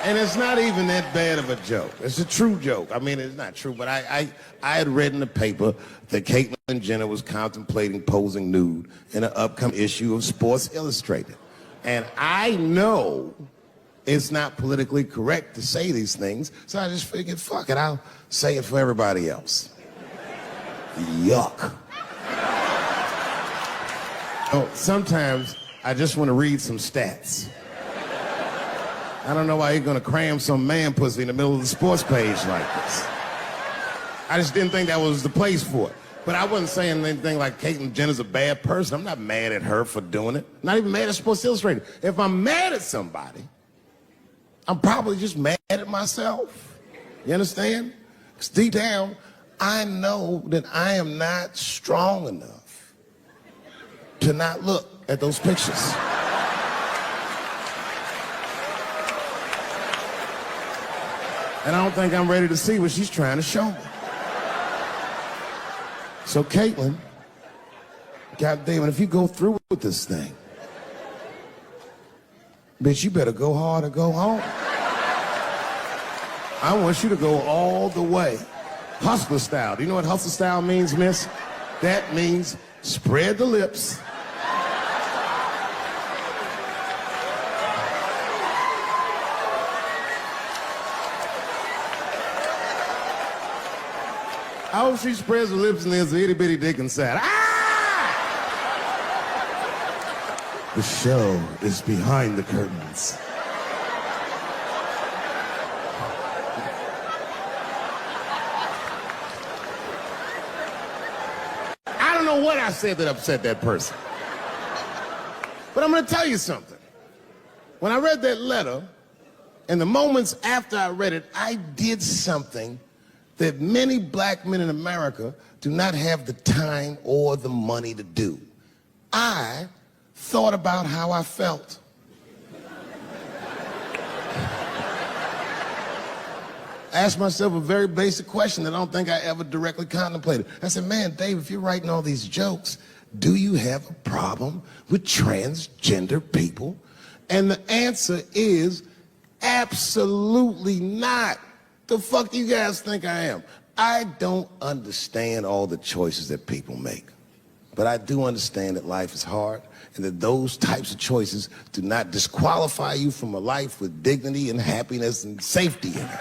And it's not even that bad of a joke. It's a true joke. I mean, it's not true, but I had read in the paper that Caitlyn Jenner was contemplating posing nude in an upcoming issue of Sports Illustrated. And I know it's not politically correct to say these things, so I just figured, fuck it, I'll say it for everybody else. Yuck. Oh, sometimes I just want to read some stats. I don't know why you're going to cram some man pussy in the middle of the sports page like this. I just didn't think that was the place for it. But I wasn't saying anything like Caitlyn Jenner's a bad person. I'm not mad at her for doing it. Not even mad at Sports Illustrated. If I'm mad at somebody, I'm probably just mad at myself. You understand? Because deep down, I know that I am not strong enough to not look at those pictures. And I don't think I'm ready to see what she's trying to show me. So Caitlyn God damn it, if you go through with this thing, bitch, you better go hard or go home. I want you to go all the way. Hustler style. Do you know what hustler style means, miss? That means spread the lips. I hope she spreads her lips and there's an itty bitty dick inside. Ah! The show is behind the curtains. I don't know what I said that upset that person. But I'm gonna tell you something. When I read that letter, and the moments after I read it, I did something that many black men in America do not have the time or the money to do. I thought about how I felt. I asked myself a very basic question that I don't think I ever directly contemplated. I said, man, Dave, if you're writing all these jokes, do you have a problem with transgender people? And the answer is absolutely not. The fuck do you guys think I am? I don't understand all the choices that people make. But I do understand that life is hard and that those types of choices do not disqualify you from a life with dignity and happiness and safety in it.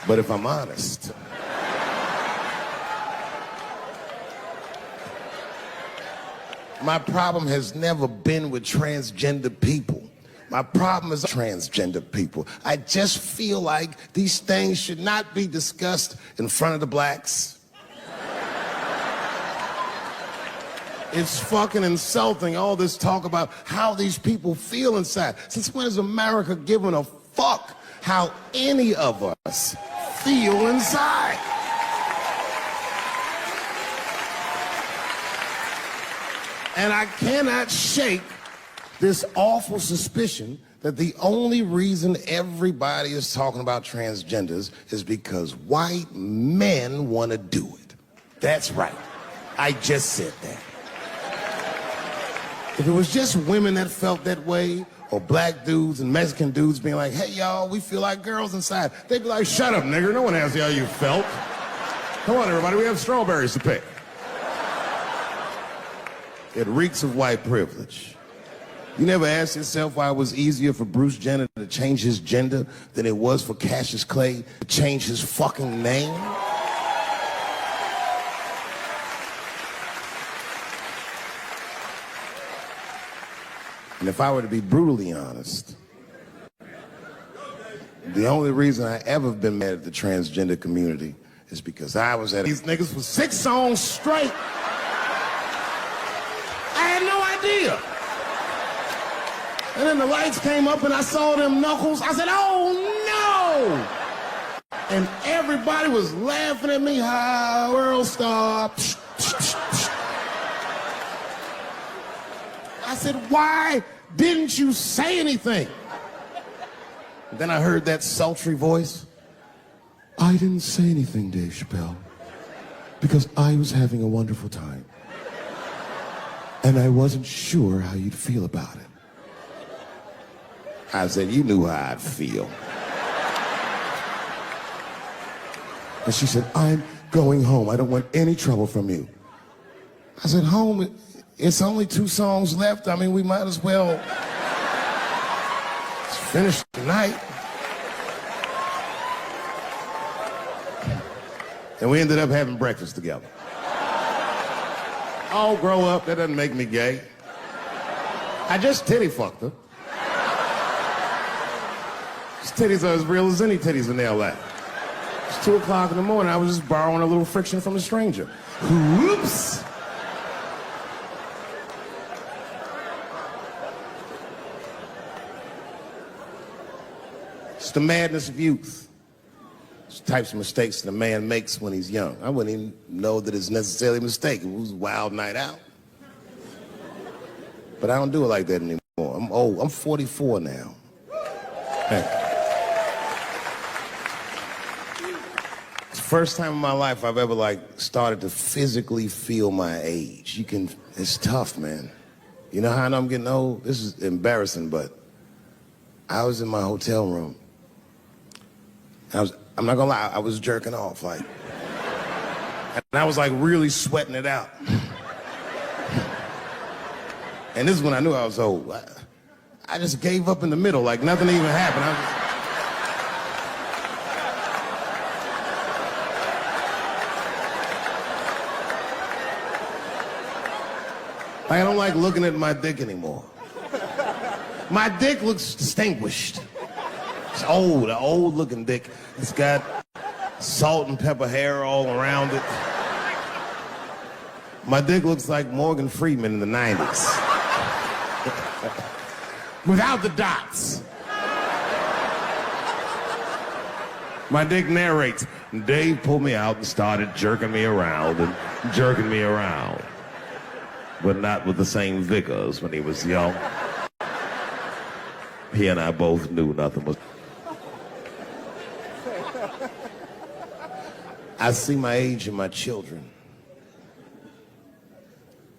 But if I'm honest, my problem has never been with transgender people. My problem is transgender people. I just feel like these things should not be discussed in front of the blacks. It's fucking insulting, all this talk about how these people feel inside. Since when has America given a fuck how any of us feel inside? And I cannot shake this awful suspicion that the only reason everybody is talking about transgenders is because white men want to do it. That's right. I just said that. If it was just women that felt that way, or black dudes and Mexican dudes being like, hey, y'all, we feel like girls inside, they'd be like, shut up, nigger. No one asked you how you felt. Come on, everybody, we have strawberries to pick. It reeks of white privilege. You never asked yourself why it was easier for Bruce Jenner to change his gender than it was for Cassius Clay to change his fucking name? And if I were to be brutally honest, the only reason I ever been mad at the transgender community is because I was at these niggas for 6 songs straight. I had no idea. And then the lights came up and I saw them knuckles. I said, oh no! And everybody was laughing at me. Hi, world star. I said, why didn't you say anything? And then I heard that sultry voice. I didn't say anything, Dave Chappelle, because I was having a wonderful time. And I wasn't sure how you'd feel about it. I said, you knew how I'd feel. And she said, I'm going home. I don't want any trouble from you. I said, home? It's only 2 songs left. I mean, we might as well finish tonight. And we ended up having breakfast together. Oh, grow up. That doesn't make me gay. I just titty fucked her. His titties are as real as any titties in L.A. It's 2 o'clock in the morning. I was just borrowing a little friction from a stranger. Whoops. It's the madness of youth. It's the types of mistakes that a man makes when he's young. I wouldn't even know that it's necessarily a mistake. It was a wild night out. But I don't do it like that anymore. I'm old. I'm 44 now. Hey. First time in my life I've ever started to physically feel my age. It's tough, man. You know how I know I'm getting old? This is embarrassing, but I was in my hotel room. I'm not gonna lie, I was jerking off, and I was really sweating it out. And this is when I knew I was old. I just gave up in the middle, nothing even happened. I don't like looking at my dick anymore. My dick looks distinguished. It's old, an old looking dick. It's got salt and pepper hair all around it. My dick looks like Morgan Freeman in the 90s. Without the dots. My dick narrates. Dave pulled me out and started jerking me around and jerking me around. But not with the same vigor as when he was young. He and I both knew nothing was... I see my age in my children.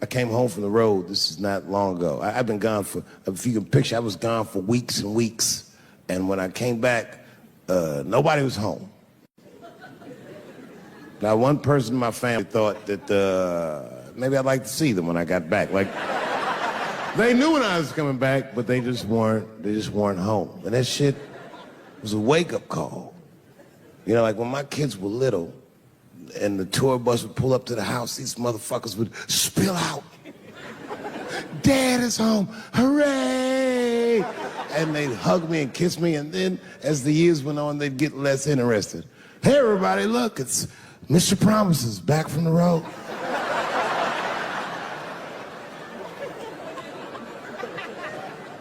I came home from the road, this is not long ago. I've been gone for, if you can picture, I was gone for weeks and weeks. And when I came back, nobody was home. Now, one person in my family thought that maybe I'd like to see them when I got back. They knew when I was coming back, but they just weren't home. And that shit was a wake-up call. You know, when my kids were little, and the tour bus would pull up to the house, these motherfuckers would spill out. Dad is home, hooray! And they'd hug me and kiss me, and then as the years went on, they'd get less interested. Hey everybody, look, it's Mr. Promises back from the road.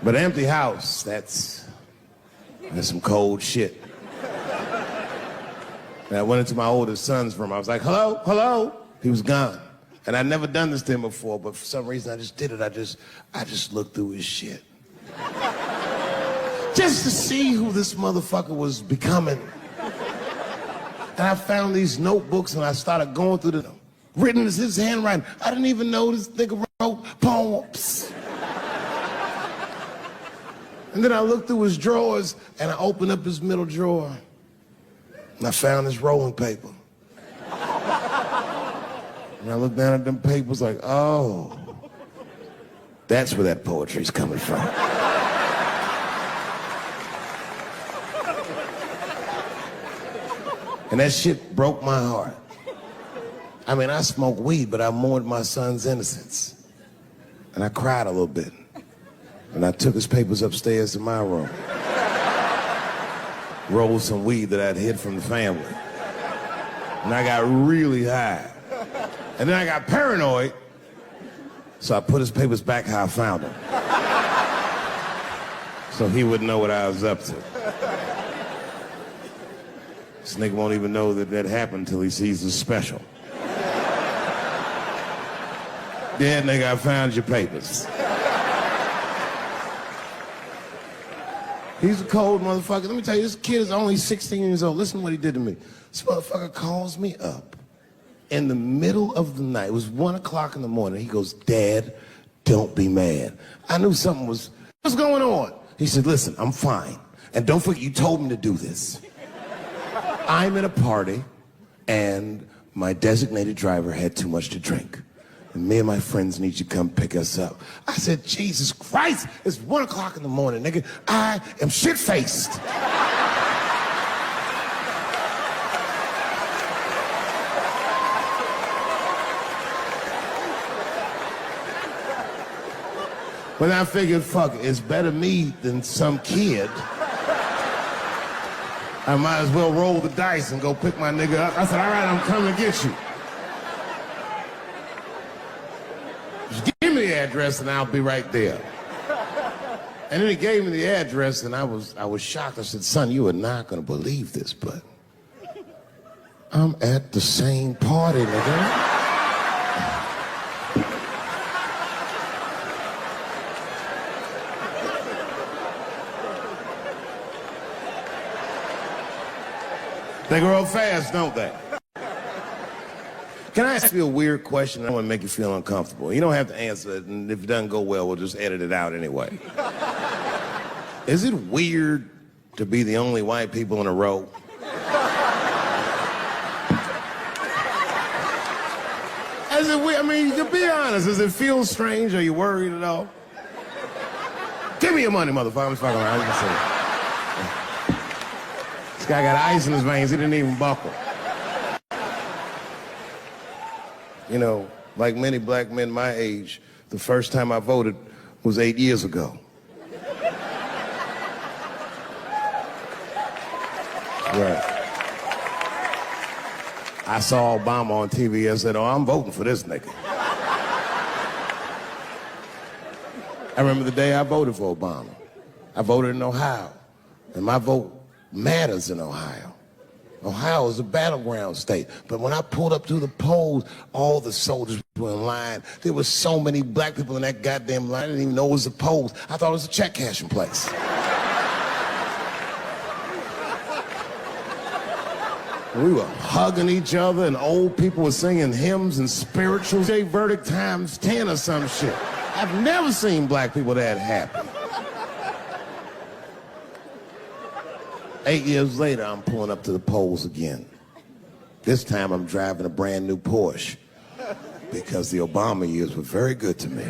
But empty house, that's some cold shit. And I went into my oldest son's room. I was like, hello, hello. He was gone. And I'd never done this to him before, but for some reason I just did it. I just looked through his shit. Just to see who this motherfucker was becoming. And I found these notebooks and I started going through them. Written as his handwriting. I didn't even know this nigga wrote poems. And then I looked through his drawers and I opened up his middle drawer. And I found this rolling paper. And I looked down at them papers like, oh, that's where that poetry's coming from. And that shit broke my heart. I mean, I smoked weed, but I mourned my son's innocence. And I cried a little bit. And I took his papers upstairs to my room. Rolled some weed that I'd hid from the family. And I got really high. And then I got paranoid, so I put his papers back how I found them. So he wouldn't know what I was up to. This nigga won't even know that happened until he sees the special. Yeah, nigga, I found your papers. He's a cold motherfucker. Let me tell you, this kid is only 16 years old. Listen to what he did to me. This motherfucker calls me up in the middle of the night. It was 1 o'clock in the morning. He goes, Dad, don't be mad. I knew something was, what's going on? He said, listen, I'm fine. And don't forget, you told me to do this. I'm at a party, and my designated driver had too much to drink. And me and my friends need you to come pick us up. I said, Jesus Christ, it's 1 o'clock in the morning, nigga. I am shit-faced. But I figured, fuck, it's better me than some kid. I might as well roll the dice and go pick my nigga up. I said, all right, I'm coming to get you. Just give me the address and I'll be right there. And then he gave me the address and I was shocked. I said, son, you are not gonna believe this, but I'm at the same party, nigga. They grow fast, don't they? Can I ask you a weird question? I want to make you feel uncomfortable. You don't have to answer it, and if it doesn't go well, we'll just edit it out anyway. Is it weird to be the only white people in a row? Is it weird? I mean, to be honest, does it feel strange? Are you worried at all? Give me your money, motherfucker. I'm just fucking around. I'm just saying. This guy got ice in his veins. He didn't even buckle. You know, like many black men my age, the first time I voted was 8 years ago. Right. I saw Obama on TV and said, oh, I'm voting for this nigga. I remember the day I voted for Obama. I voted in Ohio, and my vote matters in Ohio. Ohio is a battleground state, but when I pulled up to the polls, all the soldiers were in line. There were so many black people in that goddamn line, I didn't even know it was a polls. I thought it was a check cashing place. We were hugging each other, and old people were singing hymns and spirituals. J Verdict times 10 or some shit. I've never seen black people that happy. 8 years later, I'm pulling up to the polls again. This time, I'm driving a brand new Porsche because the Obama years were very good to me.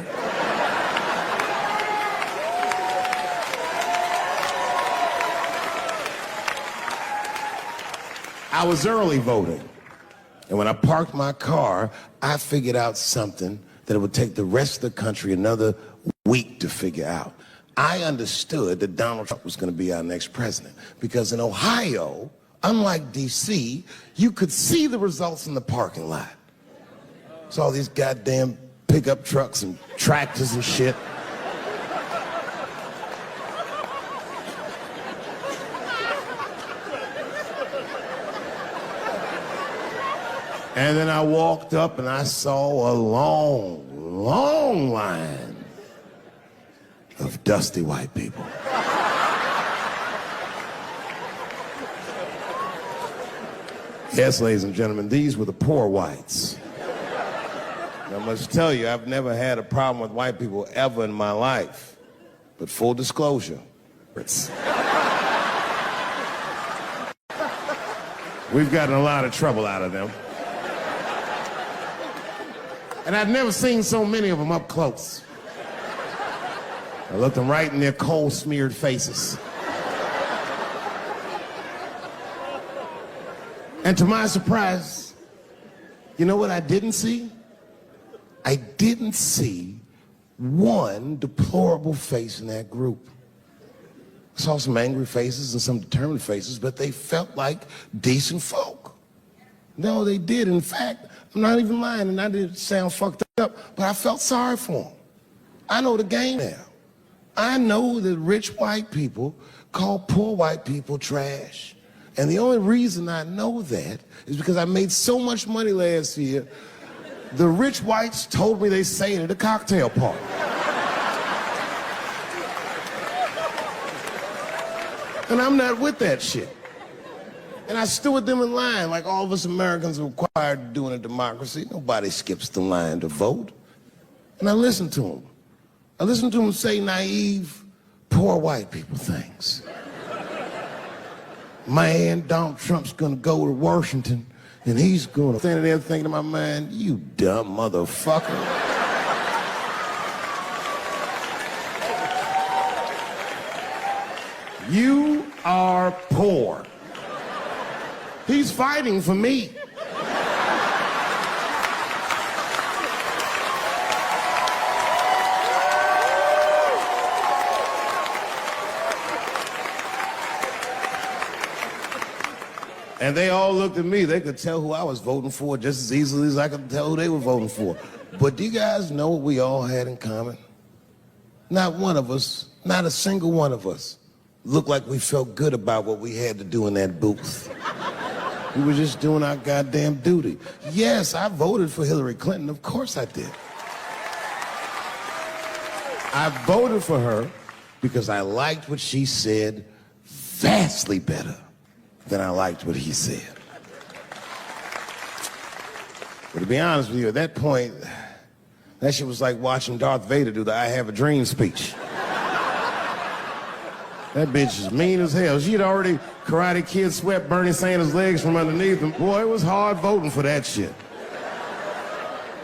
I was early voting, and when I parked my car, I figured out something that it would take the rest of the country another week to figure out. I understood that Donald Trump was going to be our next president because in Ohio, unlike D.C., you could see the results in the parking lot. Saw all these goddamn pickup trucks and tractors and shit. And then I walked up and I saw a long, long line of dusty white people. Yes, ladies and gentlemen, these were the poor whites. I must tell you, I've never had a problem with white people ever in my life. But full disclosure, we've gotten a lot of trouble out of them. And I've never seen so many of them up close. I looked them right in their coal-smeared faces. And to my surprise, you know what I didn't see? I didn't see one deplorable face in that group. I saw some angry faces and some determined faces, but they felt like decent folk. No, they did. In fact, I'm not even lying, and I didn't sound fucked up, but I felt sorry for them. I know the game now. I know that rich white people call poor white people trash. And the only reason I know that is because I made so much money last year, the rich whites told me they say it at a cocktail party. And I'm not with that shit. And I stood with them in line like all of us Americans are required to do in a democracy. Nobody skips the line to vote. And I listened to them. I listened to them say naive, poor white people things. Man, Donald Trump's gonna go to Washington and he's gonna stand there thinking to my mind, you dumb motherfucker. You are poor. He's fighting for me. And they all looked at me. They could tell who I was voting for just as easily as I could tell who they were voting for. But do you guys know what we all had in common? Not one of us, not a single one of us, looked like we felt good about what we had to do in that booth. We were just doing our goddamn duty. Yes, I voted for Hillary Clinton. Of course I did. I voted for her because I liked what she said vastly better than I liked what he said. But to be honest with you, at that point, that shit was like watching Darth Vader do the I Have a Dream speech. That bitch is mean as hell. She had already Karate Kid swept Bernie Sanders' legs from underneath him. Boy, it was hard voting for that shit.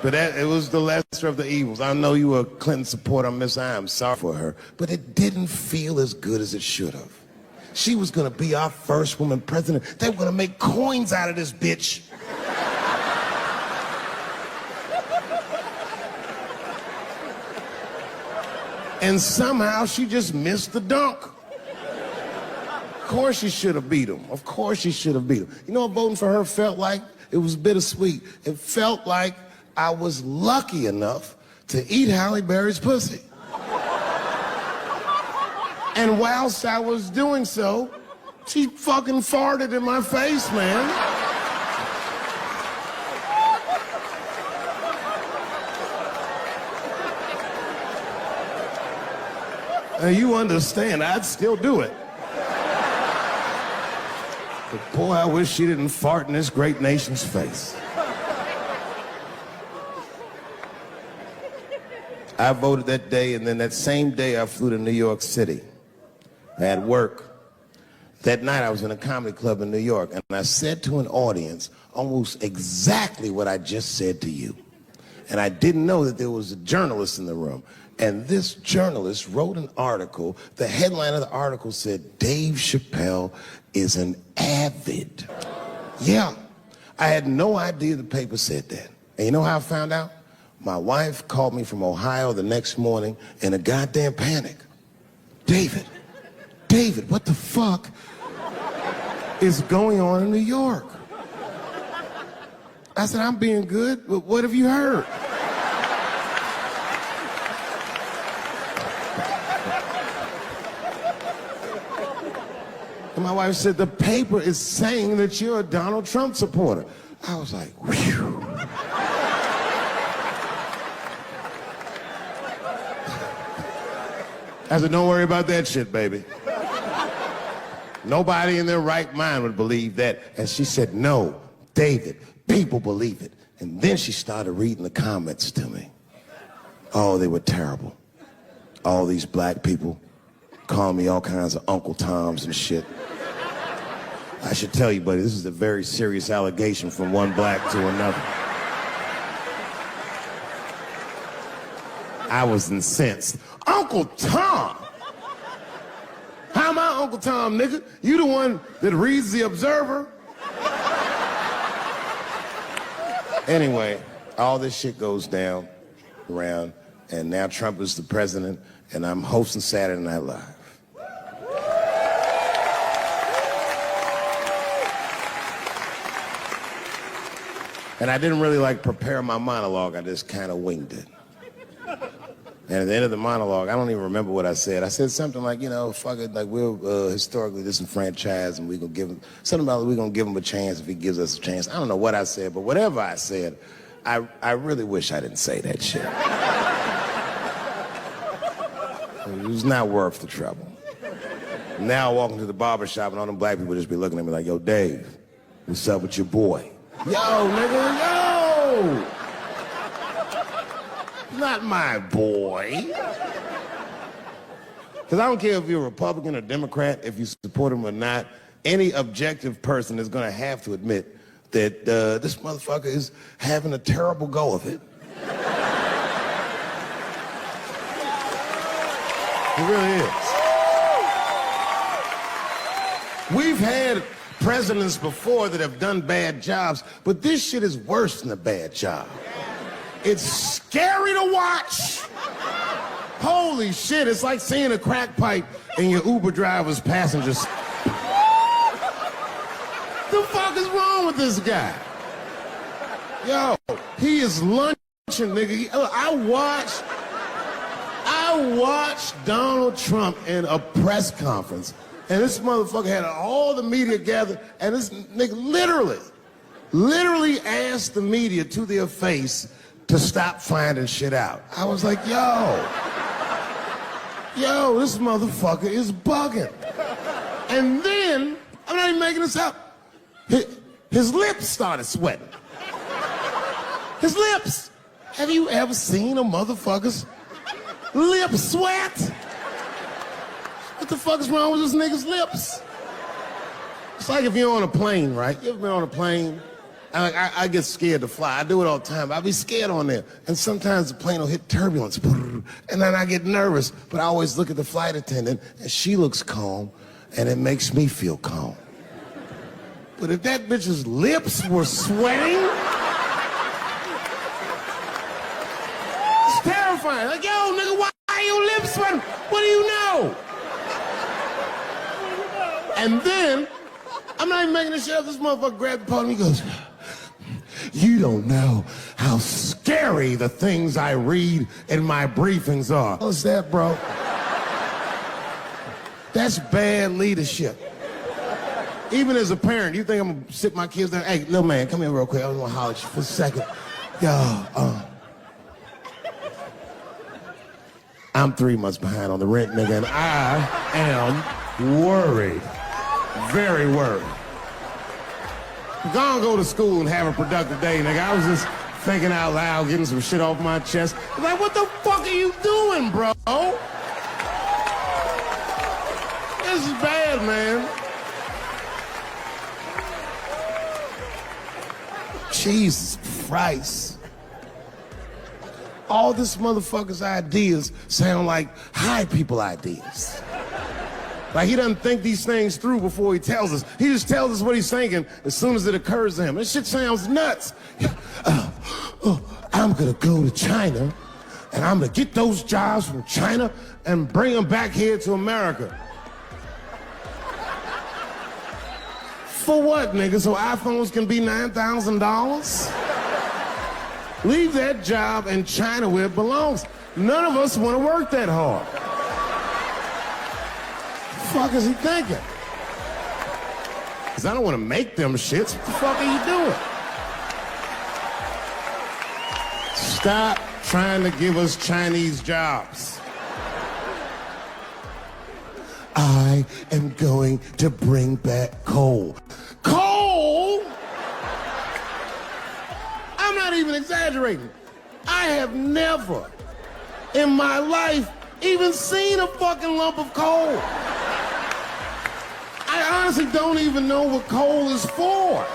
But it was the lesser of the evils. I know you were a Clinton supporter, Miss I. I'm sorry for her. But it didn't feel as good as it should have. She was gonna be our first woman president. They were gonna make coins out of this bitch. And somehow she just missed the dunk. Of course she should have beat him. Of course she should have beat him. You know what voting for her felt like? It was bittersweet. It felt like I was lucky enough to eat Halle Berry's pussy. And whilst I was doing so, she fucking farted in my face, man. You understand, I'd still do it. But boy, I wish she didn't fart in this great nation's face. I voted that day, and then that same day I flew to New York City. I had work. That night I was in a comedy club in New York, and I said to an audience almost exactly what I just said to you. And I didn't know that there was a journalist in the room. And this journalist wrote an article. The headline of the article said, Dave Chappelle is an avid. Yeah, I had no idea the paper said that. And you know how I found out? My wife called me from Ohio the next morning in a goddamn panic. David, what the fuck is going on in New York? I said, I'm being good, but what have you heard? And my wife said, the paper is saying that you're a Donald Trump supporter. I was like, whew. I said, don't worry about that shit, baby. Nobody in their right mind would believe that. And she said, no, David, people believe it. And then she started reading the comments to me. Oh, they were terrible. All these black people calling me all kinds of Uncle Toms and shit. I should tell you, buddy, this is a very serious allegation from one black to another. I was incensed. Uncle Tom? How am I Uncle Tom, nigga? You the one that reads the Observer? Anyway, all this shit goes down around, and now Trump is the president, and I'm hosting Saturday Night Live. And I didn't really prepare my monologue. I just kind of winged it. And at the end of the monologue, I don't even remember what I said. I said something like, fuck it, we're historically disenfranchised, and we're gonna give him something about we're gonna give him a chance if he gives us a chance. I don't know what I said, but whatever I said, I really wish I didn't say that shit. It was not worth the trouble. Now I walk into the barber shop and all them black people just be looking at me like, yo, Dave, what's up with your boy? Yo, nigga, yo! Not my boy. Because I don't care if you're a Republican or Democrat, if you support him or not, any objective person is going to have to admit that this motherfucker is having a terrible go of it. It really is. We've had presidents before that have done bad jobs, but this shit is worse than a bad job. It's scary to watch. Holy shit, it's like seeing a crack pipe in your Uber driver's passengers. The fuck is wrong with this guy? Yo, he is lunching, nigga. I watched Donald Trump in a press conference, and this motherfucker had all the media gathered, and this nigga literally asked the media to their face to stop finding shit out. I was like, yo, this motherfucker is bugging. And then, I'm not even making this up, his lips started sweating. His lips. Have you ever seen a motherfucker's lip sweat? What the fuck is wrong with this nigga's lips? It's like if you're on a plane, right? You ever been on a plane? I get scared to fly. I do it all the time. I be scared on there. And sometimes the plane will hit turbulence. And then I get nervous. But I always look at the flight attendant, and she looks calm, and it makes me feel calm. But if that bitch's lips were sweating, it's terrifying. Like, yo, nigga, why are your lips sweating? What do you know? And then, I'm not even making this shit up. This motherfucker grabbed the pole and he goes, you don't know how scary the things I read in my briefings are. What's that, bro? That's bad leadership. Even as a parent, you think I'm gonna sit my kids down? Hey, little man, come here real quick. I just wanna holler at you for a second. Yo, I'm 3 months behind on the rent, nigga, and I am worried. Very worried. Gonna go to school and have a productive day, nigga. I was just thinking out loud, getting some shit off my chest. Like, what the fuck are you doing, bro? This is bad, man. Jesus Christ. All this motherfucker's ideas sound like high people ideas. Like he doesn't think these things through before he tells us. He just tells us what he's thinking as soon as it occurs to him. This shit sounds nuts. I'm gonna go to China and I'm gonna get those jobs from China and bring them back here to America. For what, nigga? So iPhones can be $9,000? Leave that job in China where it belongs. None of us want to work that hard. What the fuck is he thinking? Because I don't want to make them shits. What the fuck are you doing? Stop trying to give us Chinese jobs. I am going to bring back coal. Coal? I'm not even exaggerating. I have never in my life even seen a fucking lump of coal. I honestly don't even know what coal is for.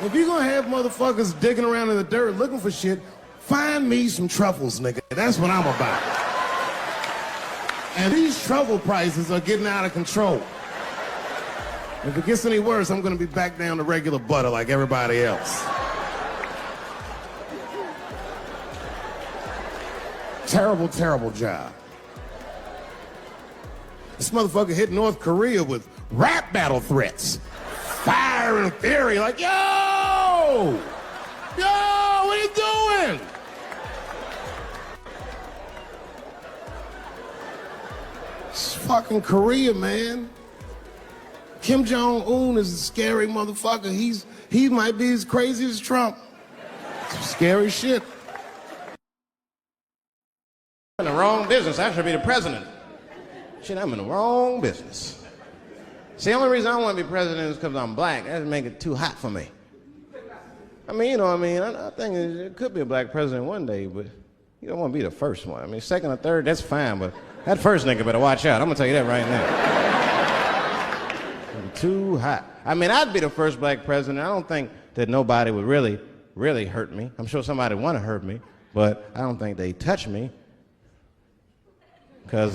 If you're gonna have motherfuckers digging around in the dirt looking for shit, find me some truffles, nigga. That's what I'm about. And these truffle prices are getting out of control. If it gets any worse, I'm gonna be back down to regular butter like everybody else. Terrible, terrible job. This motherfucker hit North Korea with rap battle threats. Fire and fury, like, yo! Yo, what are you doing? It's fucking Korea, man. Kim Jong-un is a scary motherfucker. He might be as crazy as Trump. Some scary shit. I'm in the wrong business. I should be the president. Shit, I'm in the wrong business. See, the only reason I don't want to be president is because I'm black. That would make it too hot for me. I mean, you know what I mean? I think it could be a black president one day, but you don't want to be the first one. I mean, second or third, that's fine, but that first nigga better watch out. I'm going to tell you that right now. Too hot. I mean, I'd be the first black president. I don't think that nobody would really, really hurt me. I'm sure somebody would want to hurt me, but I don't think they'd touch me. Because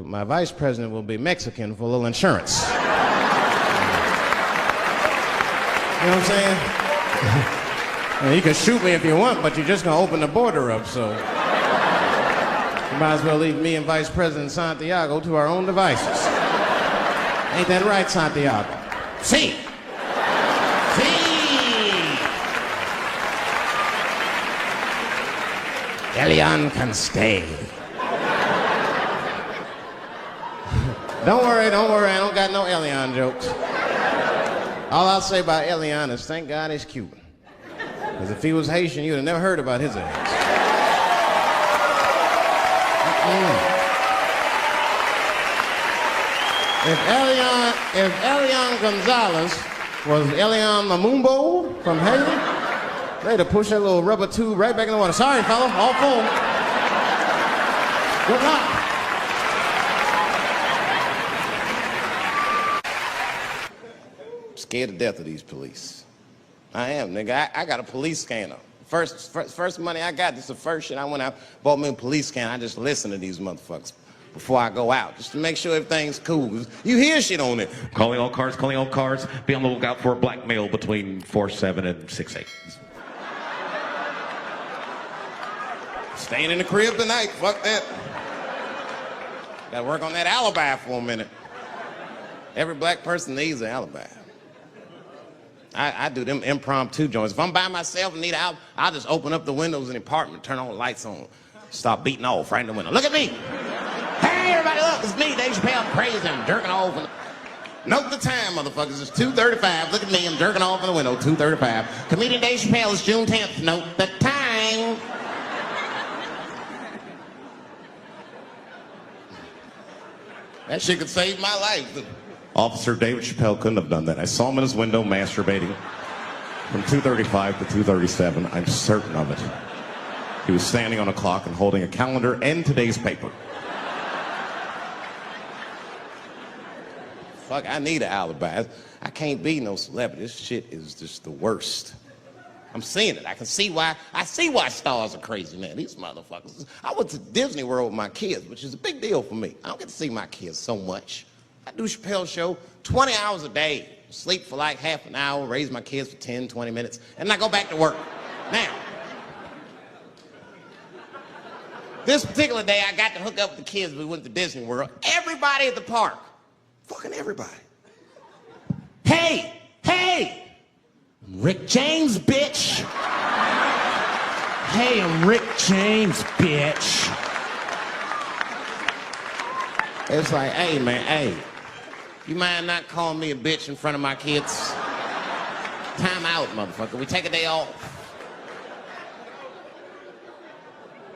my vice president will be Mexican for a little insurance. You know what I'm saying? You can shoot me if you want, but you're just going to open the border up, so you might as well leave me and Vice President Santiago to our own devices. Ain't that right, Santiago? See. Elian can stay. Don't worry, I don't got no Elian jokes. All I'll say about Elian is thank God he's Cuban. Because if he was Haitian, you'd have never heard about his ass. If Elian Gonzalez was Elian Mamumbo from Haiti. They had to push that little rubber tube right back in the water. Sorry, fella, all full. Good luck. Scared to death of these police. I am, nigga. I got a police scanner. First money I got, this is the first shit I went out, bought me a police scanner. I just listen to these motherfuckers before I go out, just to make sure everything's cool. You hear shit on it. Calling all cars, calling all cars. Be on the lookout for a black male between 4'7" and 6'8". Staying in the crib tonight, fuck that. Gotta work on that alibi for a minute. Every black person needs an alibi. I do them impromptu joints. If I'm by myself and need out, I'll just open up the windows in the apartment, turn all the lights on, start beating off right in the window. Look at me. Hey, everybody, look, it's me, Dave Chappelle, crazy, I'm jerking off. Note the time, motherfuckers, it's 2:35. Look at me, I'm jerking off in the window, 2:35. Comedian Dave Chappelle, it's June 10th. Note the time. That shit could save my life. Officer David Chappelle couldn't have done that. I saw him in his window masturbating from 2:35 to 2:37. I'm certain of it. He was standing on a clock and holding a calendar and today's paper. Fuck, I need an alibi. I can't be no celebrity. This shit is just the worst. I'm seeing it. I see why stars are crazy, man. These motherfuckers. I went to Disney World with my kids, which is a big deal for me. I don't get to see my kids so much. I do Chappelle show 20 hours a day, sleep for like half an hour, raise my kids for 10, 20 minutes, and I go back to work. Now, this particular day, I got to hook up with the kids. We went to Disney World. Everybody at the park, fucking everybody. Hey, I'm Rick James, bitch. Hey, I'm Rick James, bitch. It's like, hey, man, hey. You mind not calling me a bitch in front of my kids? Time out, motherfucker. We take a day off.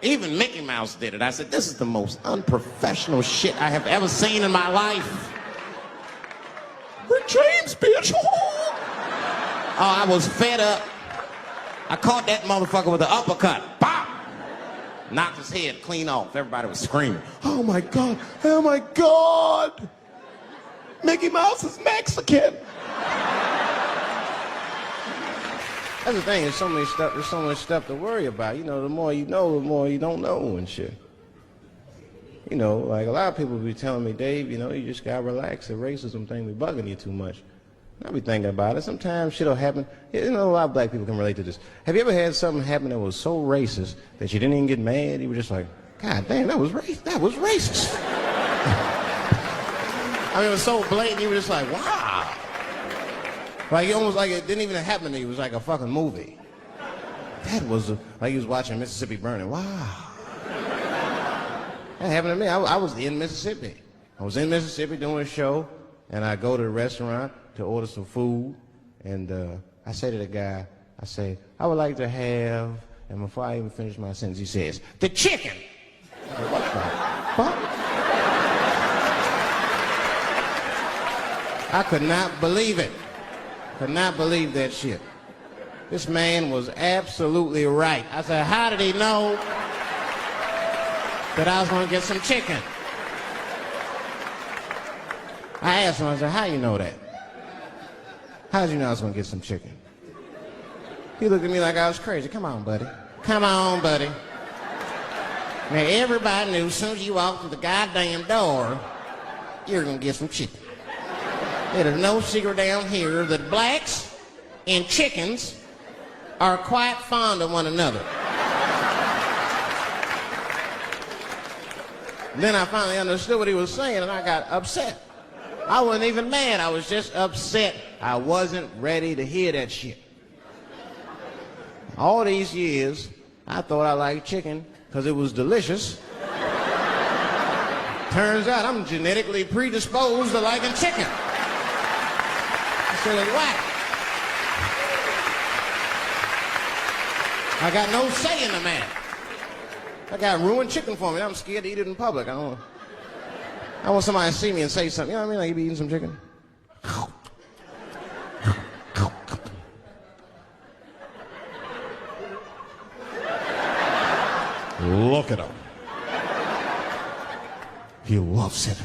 Even Mickey Mouse did it. I said, this is the most unprofessional shit I have ever seen in my life. Rick James, bitch. Oh, I was fed up. I caught that motherfucker with an uppercut. Bop! Knocked his head clean off. Everybody was screaming. Oh my God, oh my God. Mickey Mouse is Mexican. That's the thing, there's so much stuff to worry about. You know, the more you know, the more you don't know and shit. You know, like a lot of people be telling me, Dave, you know, you just gotta relax. The racism thing be bugging you too much. I be thinking about it. Sometimes shit'll happen. You know, a lot of black people can relate to this. Have you ever had something happen that was so racist that you didn't even get mad? You were just like, God damn, that was racist. I mean, it was so blatant, you were just like, wow. Like, almost like it didn't even happen to you. It was like a fucking movie. That was like you was watching Mississippi Burning. Wow. That happened to me. I was in Mississippi. I was in Mississippi doing a show, and I go to the restaurant to order some food, and I say to the guy, I say, I would like to have, and before I even finish my sentence, he says, the chicken. I said, what the fuck? I could not believe it. Could not believe that shit. This man was absolutely right. I said, how did he know that I was going to get some chicken? I asked him, I said, how you know that? How did you know I was going to get some chicken? He looked at me like I was crazy. Come on, buddy. Come on, buddy. Now, everybody knew as soon as you walked through the goddamn door, you're going to get some chicken. There's no secret down here that blacks and chickens are quite fond of one another. Then I finally understood what he was saying, and I got upset. I wasn't even mad. I was just upset. I wasn't ready to hear that shit. All these years, I thought I liked chicken because it was delicious. Turns out I'm genetically predisposed to liking chicken. I said, it's whack. I got no say in the matter. That guy ruined chicken for me. I'm scared to eat it in public. I want somebody to see me and say something. You know what I mean? Like, you be eating some chicken. look at him. He loves it.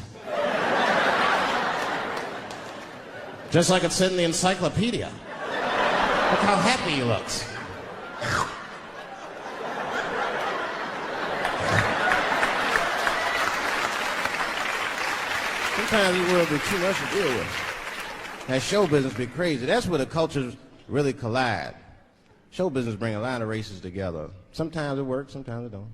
Just like it said in the encyclopedia. Look how happy he looks. Sometimes the world be too much to deal with. That show business be crazy. That's where the cultures really collide. Show business bring a lot of races together. Sometimes it works, sometimes it don't.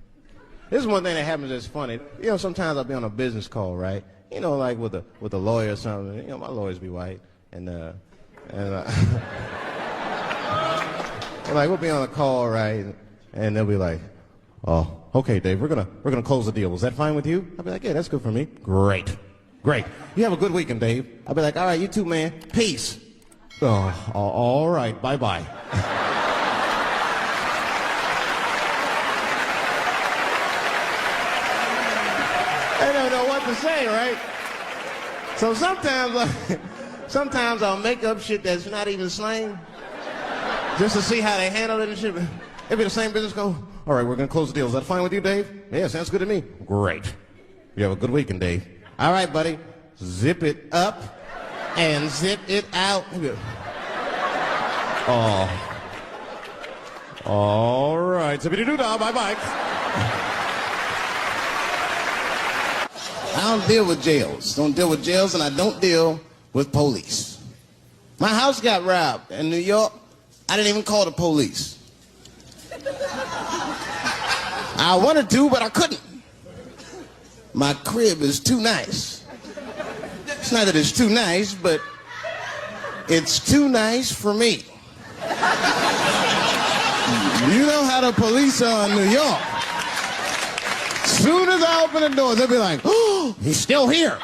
This is one thing that happens that's funny. You know, sometimes I'll be on a business call, right? You know, like with a lawyer or something. You know, my lawyers be white, and like we'll be on a call, right? And they'll be like, "Oh, okay, Dave, we're gonna close the deal. Is that fine with you?" I'll be like, "Yeah, that's good for me." Great. You have a good weekend, Dave. I'll be like, "All right, you too, man. Peace." Oh, all right, bye-bye. I don't know what to say, right? So sometimes I'll make up shit that's not even slang, just to see how they handle it and shit. It'll be the same business go, "All right, we're gonna close the deal. Is that fine with you, Dave?" "Yeah, sounds good to me." Great. You have a good weekend, Dave. "All right, buddy. Zip it up and zip it out." Oh. All right. Zippity-doo-dah. Bye-bye. I don't deal with jails. Don't deal with jails, and I don't deal with police. My house got robbed in New York. I didn't even call the police. I wanted to, but I couldn't. My crib is too nice. It's not that it's too nice, but it's too nice for me. You know how the police are in New York. Soon as I open the door, they'll be like, "Oh, he's still here.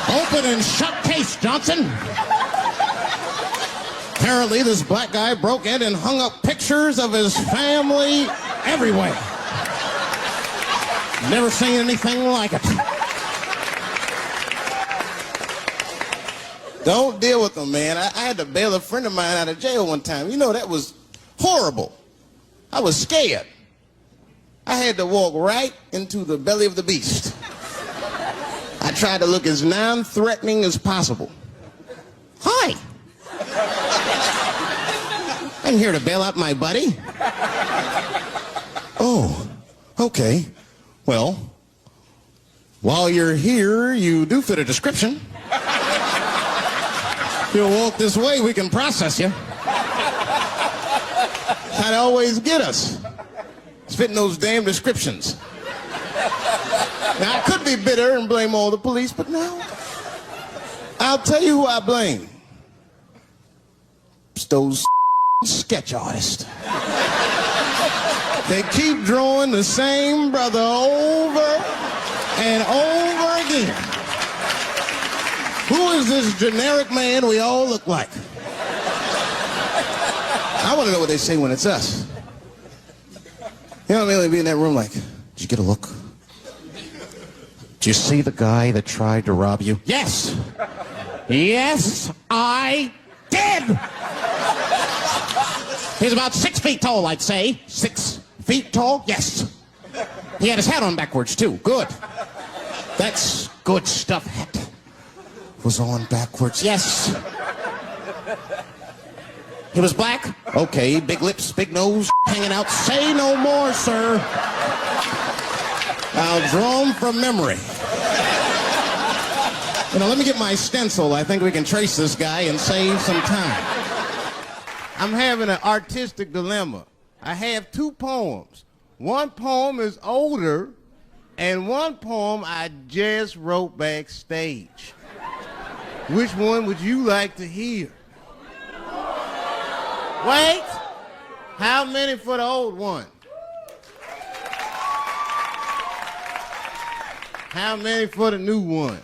Open and shut case, Johnson." Apparently, this black guy broke in and hung up pictures of his family everywhere. Never seen anything like it. Don't deal with them, man. I had to bail a friend of mine out of jail one time. You know, that was horrible. I was scared. I had to walk right into the belly of the beast. I tried to look as non-threatening as possible. "Hi. I'm here to bail out my buddy." "Oh, okay. Well, while you're here, you do fit a description. If you'll walk this way, we can process you." That'd always get us. It's fitting those damn descriptions. Now, I could be bitter and blame all the police, but no. I'll tell you who I blame. It's those sketch artists. They keep drawing the same brother over and over again. Who is this generic man we all look like? I want to know what they say when it's us. You know what I mean? They'd be in that room like, "Did you get a look? Did you see the guy that tried to rob you?" "Yes. Yes, I did." "He's about 6 feet tall, I'd say." 6 feet tall? Yes. He had his hat on backwards, too. Good. That's good stuff. Hat was on backwards. Yes. He was black? Okay, big lips, big nose, hanging out. Say no more, sir. I'll draw him from memory. You know, let me get my stencil. I think we can trace this guy and save some time. I'm having an artistic dilemma. I have 2 poems. One poem is older, and one poem I just wrote backstage. Which one would you like to hear? Wait, how many for the old one? How many for the new one?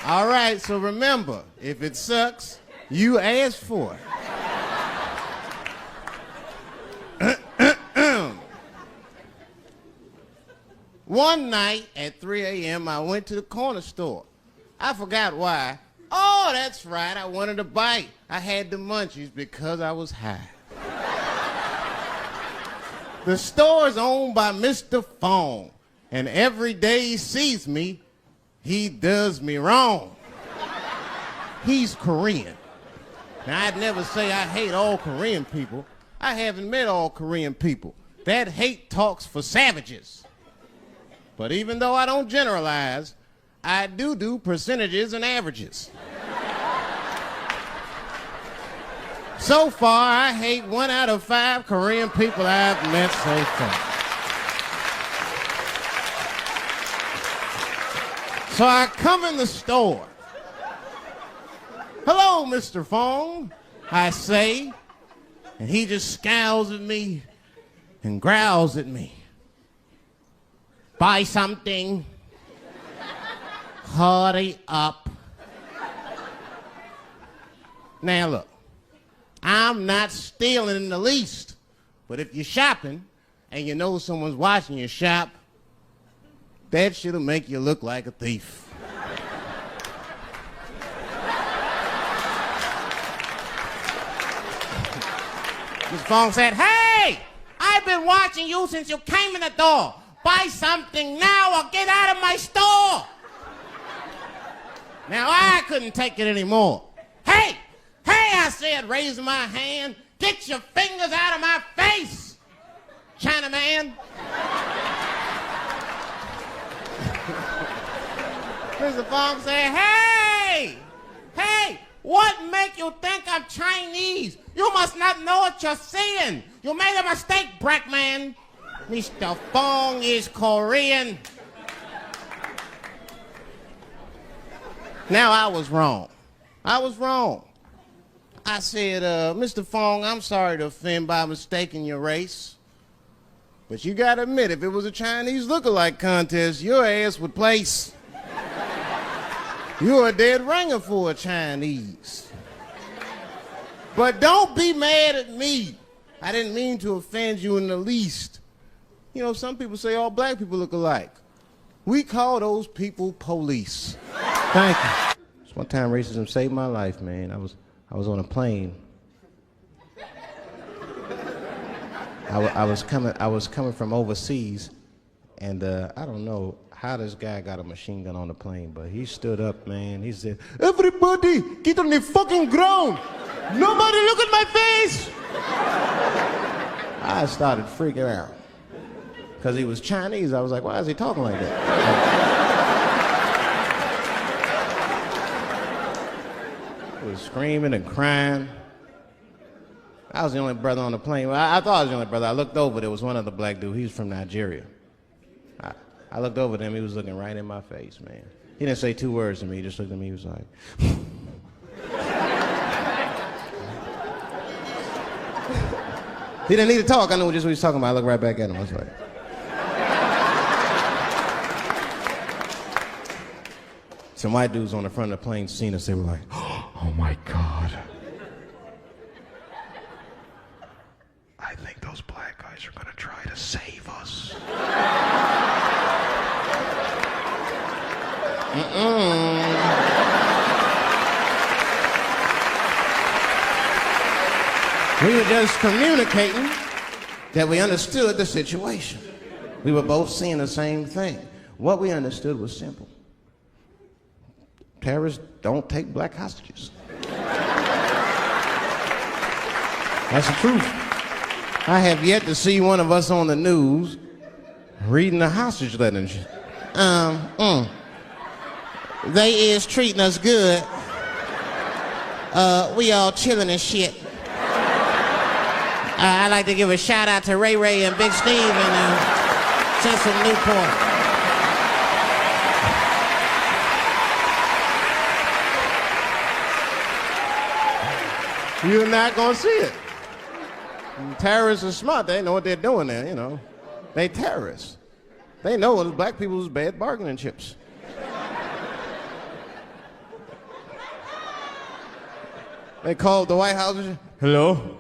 All right, so remember, if it sucks, you ask for it. One night at 3 a.m., I went to the corner store. I forgot why. Oh, that's right. I wanted a bite. I had the munchies because I was high. The store's owned by Mr. Fong, and every day he sees me, he does me wrong. He's Korean. Now, I'd never say I hate all Korean people. I haven't met all Korean people. That hate talks for savages. But even though I don't generalize, I do percentages and averages. So far, I hate 1 out of 5 Korean people I've met so far. So I come in the store. Hello, Mr. Fong, I say, and he just scowls at me and growls at me. Buy something. Hurry up. Now look, I'm not stealing in the least, but if you're shopping and you know someone's watching you shop, that shit'll make you look like a thief. Mr. Fong said, hey, I've been watching you since you came in the door. Buy something now or get out of my store. Now, I couldn't take it anymore. Hey, I said, raising my hand, get your fingers out of my face, Chinaman. Mr. Fong said, hey, what make you think I'm Chinese? You must not know what you're saying. You made a mistake, black man. Mr. Fong is Korean. Now, I was wrong. I said, Mr. Fong, I'm sorry to offend by mistaking your race. But you gotta admit, if it was a Chinese look-alike contest, your ass would place. You're a dead ringer for a Chinese. But don't be mad at me. I didn't mean to offend you in the least. You know, some people say all black people look alike. We call those people police. Thank you. It's one time racism saved my life, man. I was on a plane. I was coming from overseas, and I don't know how this guy got a machine gun on the plane, but he stood up, man. He said, everybody, get on the fucking ground. Nobody look at my face. I started freaking out. Because he was Chinese. I was like, why is he talking like that? He was screaming and crying. I was the only brother on the plane. Well, I thought I was the only brother. I looked over, there was one other black dude. He was from Nigeria. I looked over at him, he was looking right in my face, man. He didn't say 2 words to me, he just looked at me, he was like... He didn't need to talk, I knew just what he was talking about. I looked right back at him, I was like... Some white dudes on the front of the plane seen us, they were like, oh my God. I think those black guys are gonna try to save us. We were just communicating that we understood the situation. We were both seeing the same thing. What we understood was simple. Terrorists don't take black hostages. That's the truth. I have yet to see one of us on the news reading a hostage letter and shit. They is treating us good. We all chilling and shit. I'd like to give a shout out to Ray Ray and Big Steve and Central Newport. You're not gonna see it. Terrorists are smart. They know what they're doing there, you know. They terrorists. They know it's black people's bad bargaining chips. They called the White House and said, hello?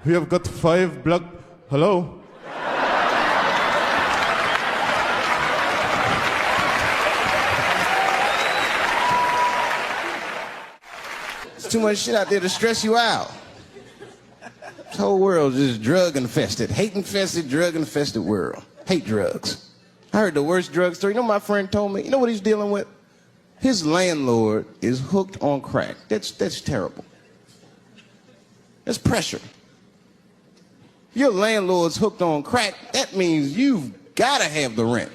We have got 5 black... Hello? too much shit out there to stress you out. This whole world is just drug-infested. Hate-infested, drug-infested world. Hate drugs. I heard the worst drug story. You know what my friend told me? You know what he's dealing with? His landlord is hooked on crack. That's terrible. That's pressure. Your landlord's hooked on crack, that means you've got to have the rent.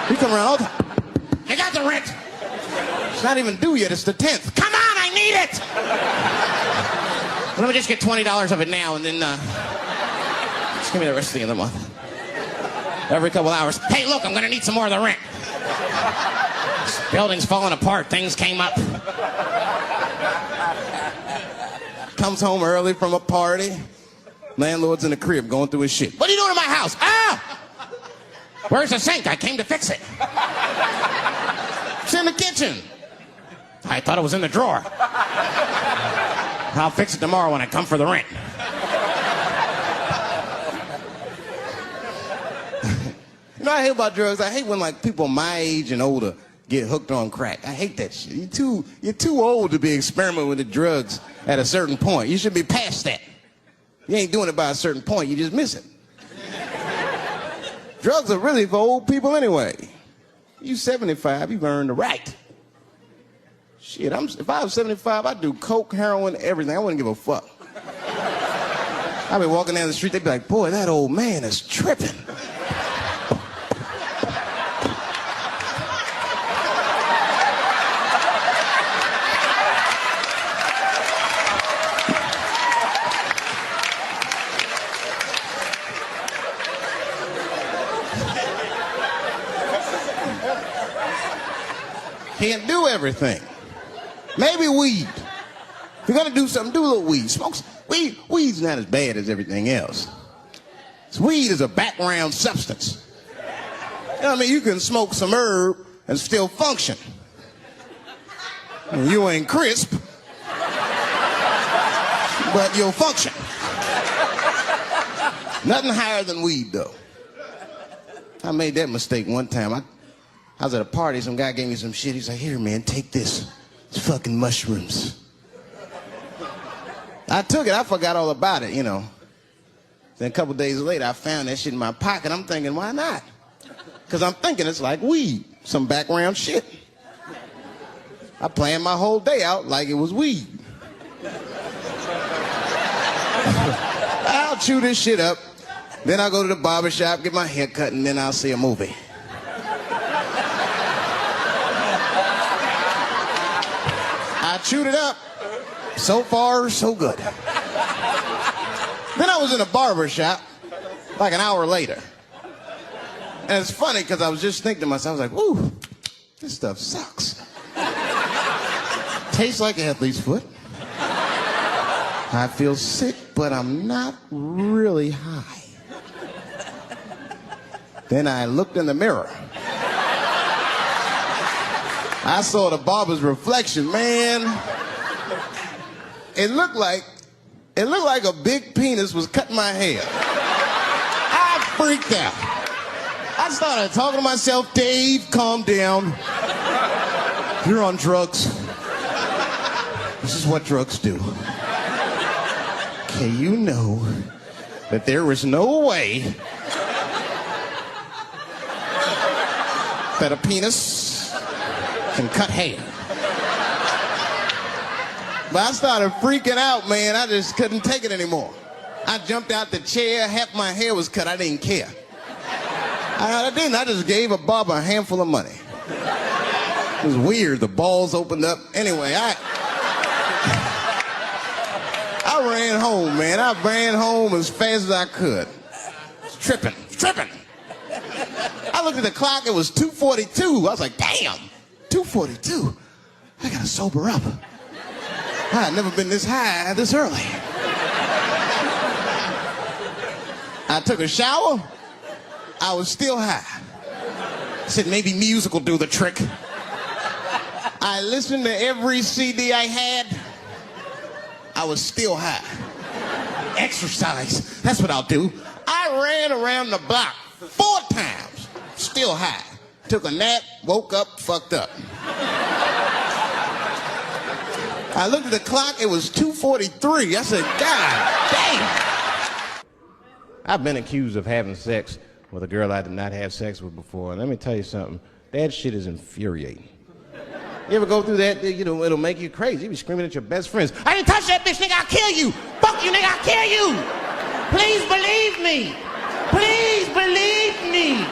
You come around all the time. I got the rent. It's not even due yet. It's the 10th. Come on, I need it. Let me just get $20 of it now, and then just give me the rest of the other month. Every couple hours. Hey, look, I'm going to need some more of the rent. This building's falling apart. Things came up. Comes home early from a party. Landlord's in the crib going through his shit. What are you doing in my house? Ah! Where's the sink? I came to fix it. It's in the kitchen. I thought it was in the drawer. I'll fix it tomorrow when I come for the rent. You know what I hate about drugs? I hate when like people my age and older get hooked on crack. I hate that shit. You're too old to be experimenting with the drugs at a certain point. You should be past that. You ain't doing it by a certain point. You just miss it. Drugs are really for old people anyway. You 75, you've earned the right. Shit, if I was 75, I'd do coke, heroin, everything. I wouldn't give a fuck. I'd be walking down the street, they'd be like, boy, that old man is tripping. Can't do everything. Maybe weed. If you're gonna do something, do a little weed. Smoke some weed. Weed's not as bad as everything else. Weed is a background substance. You know what I mean? You can smoke some herb and still function. You ain't crisp, but you'll function. Nothing higher than weed, though. I made that mistake one time. I was at a party, some guy gave me some shit. He's like, here, man, take this. It's fucking mushrooms. I took it, I forgot all about it, you know. Then a couple days later, I found that shit in my pocket. I'm thinking, why not? Because I'm thinking it's like weed, some background shit. I planned my whole day out like it was weed. I'll chew this shit up, then I'll go to the barber shop, get my hair cut, and then I'll see a movie. I chewed it up. So far, so good. Then I was in a barber shop like an hour later. And it's funny because I was just thinking to myself, I was like, ooh, this stuff sucks. Tastes like athlete's foot. I feel sick, but I'm not really high. Then I looked in the mirror. I saw the barber's reflection, man. It looked like a big penis was cutting my hair. I freaked out. I started talking to myself, Dave, calm down. You're on drugs. This is what drugs do. Okay, you know that there is no way that a penis can cut hair. But I started freaking out, man. I just couldn't take it anymore. I jumped out the chair, half my hair was cut, I didn't care. I didn't, I just gave a barber a handful of money. It was weird, the balls opened up. Anyway, I ran home, man. I ran home as fast as I could. Tripping. I looked at the clock, it was 2:42. I was like, damn, 2:42. I gotta sober up. I had never been this high this early. I took a shower. I was still high. I said, maybe music will do the trick. I listened to every CD I had. I was still high. Exercise, that's what I'll do. I ran around the block 4 times, still high. Took a nap, woke up, fucked up. I looked at the clock, it was 2:43. I said, God damn. I've been accused of having sex with a girl I did not have sex with before. And let me tell you something, that shit is infuriating. You ever go through that, you know, it'll make you crazy. You be screaming at your best friends, I didn't touch that bitch, nigga, I'll kill you. Fuck you, nigga, I'll kill you. Please believe me. Please believe me.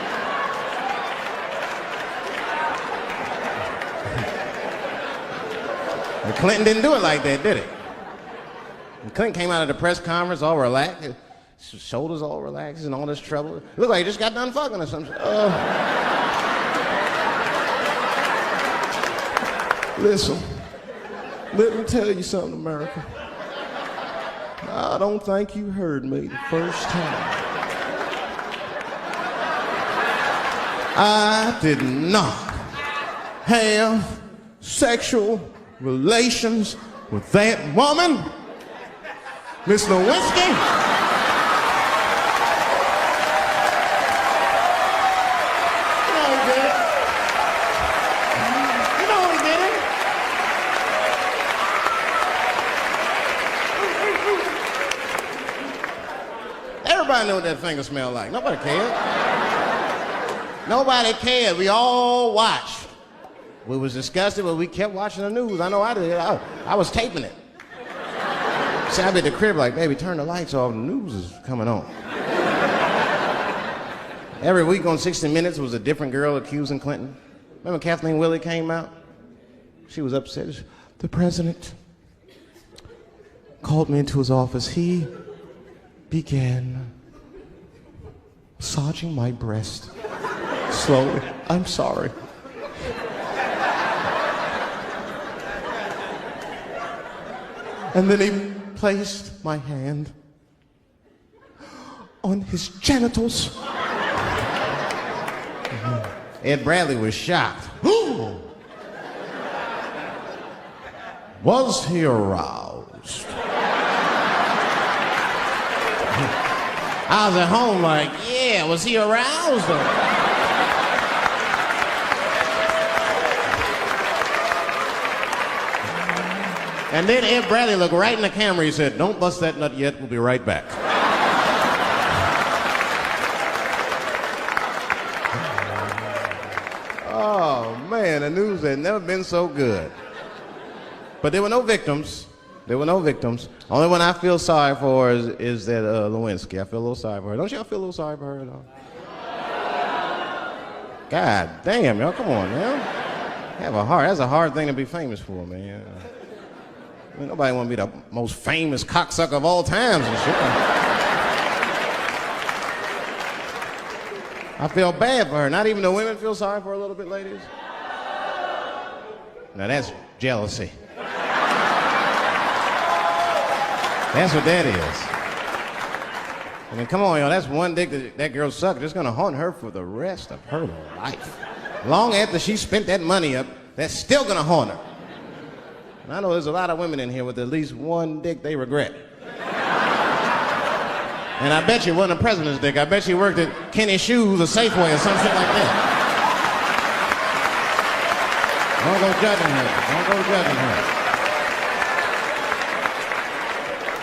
And Clinton didn't do it like that, did he? And Clinton came out of the press conference all relaxed, his shoulders all relaxed and all this trouble. It looked like he just got done fucking or something. Listen, let me tell you something, America. I don't think you heard me the first time. I did not have sexual relations with that woman, Miss Lewinsky. Everybody knew what that finger smelled like. Nobody cared. Nobody cared. We all watched. We was disgusted, but we kept watching the news. I know I did. I was taping it. See, I'd be at the crib like, baby, turn the lights off. The news is coming on. Every week on 60 Minutes was a different girl accusing Clinton. Remember Kathleen Willey came out? She was upset. The president called me into his office. He began massaging my breast slowly. I'm sorry. And then he placed my hand on his genitals. Ed Bradley was shocked. Was he aroused? I was at home like, yeah, was he aroused? And then Ed Bradley looked right in the camera. He said, don't bust that nut yet. We'll be right back. Oh, man, the news had never been so good. But there were no victims. There were no victims. Only one I feel sorry for is that Lewinsky. I feel a little sorry for her. Don't y'all feel a little sorry for her at all? God damn, y'all, come on, man. Have a heart. That's a hard thing to be famous for, man. I mean, nobody want to be the most famous cocksucker of all times and shit. I feel bad for her. Not even the women feel sorry for her a little bit, ladies. Now that's jealousy. That's what that is. I mean, come on, y'all. That's one dick that girl sucked. It's gonna haunt her for the rest of her life. Long after she spent that money up, that's still gonna haunt her. And I know there's a lot of women in here with at least one dick they regret. And I bet you it wasn't a president's dick. I bet she worked at Kenny Shoes or Safeway or some shit like that. Don't go judging her. Don't go judging her.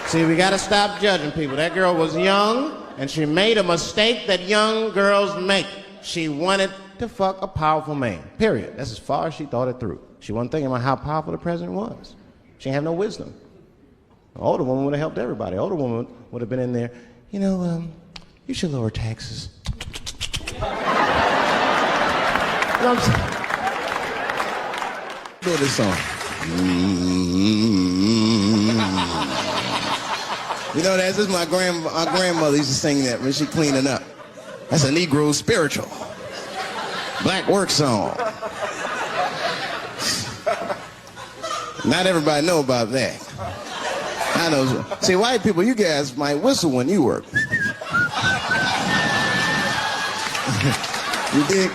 See, we gotta stop judging people. That girl was young, and she made a mistake that young girls make. She wanted to fuck a powerful man, period. That's as far as she thought it through. She wasn't thinking about how powerful the president was. She didn't have no wisdom. An older woman would have helped everybody. An older woman would have been in there, you know, you should lower taxes. You know what I'm saying? Do this song. You know, this is my grandmother used to sing that when she cleaning up. That's a Negro spiritual. Black work song. Not everybody know about that. I know. See, white people, you guys might whistle when you work. You dig?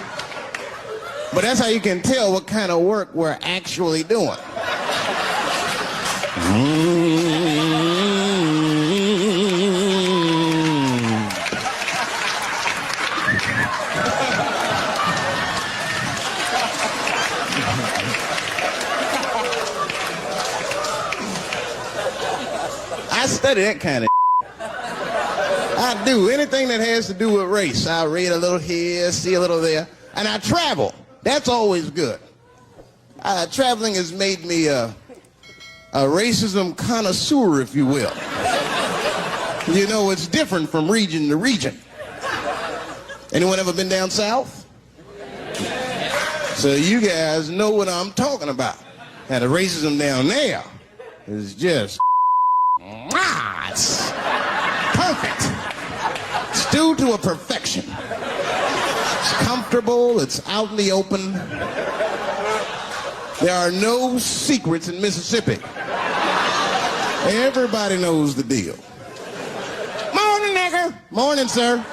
But that's how you can tell what kind of work we're actually doing. study that kind of I do. Anything that has to do with race. I read a little here, see a little there. And I travel. That's always good. Traveling has made me a racism connoisseur, if you will. You know, it's different from region to region. Anyone ever been down south? So you guys know what I'm talking about. Now, the racism down there is just, it's perfect. It's due to a perfection. It's comfortable, it's out in the open. There are no secrets in Mississippi. Everybody knows the deal. Morning, nigger. Morning, sir.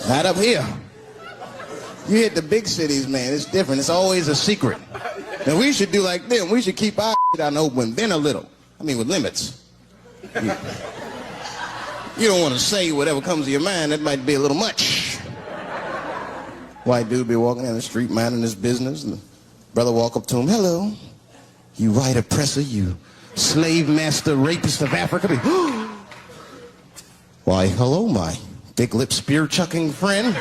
Not up here. You hit the big cities, man, it's different. It's always a secret. And we should do like them. We should keep our shit out in the open, then a little. I mean, with limits. You don't want to say whatever comes to your mind. That might be a little much. White dude be walking down the street minding his business, and the brother walk up to him, hello, you white oppressor, you slave master rapist of Africa. Why, hello, my big lip spear chucking friend.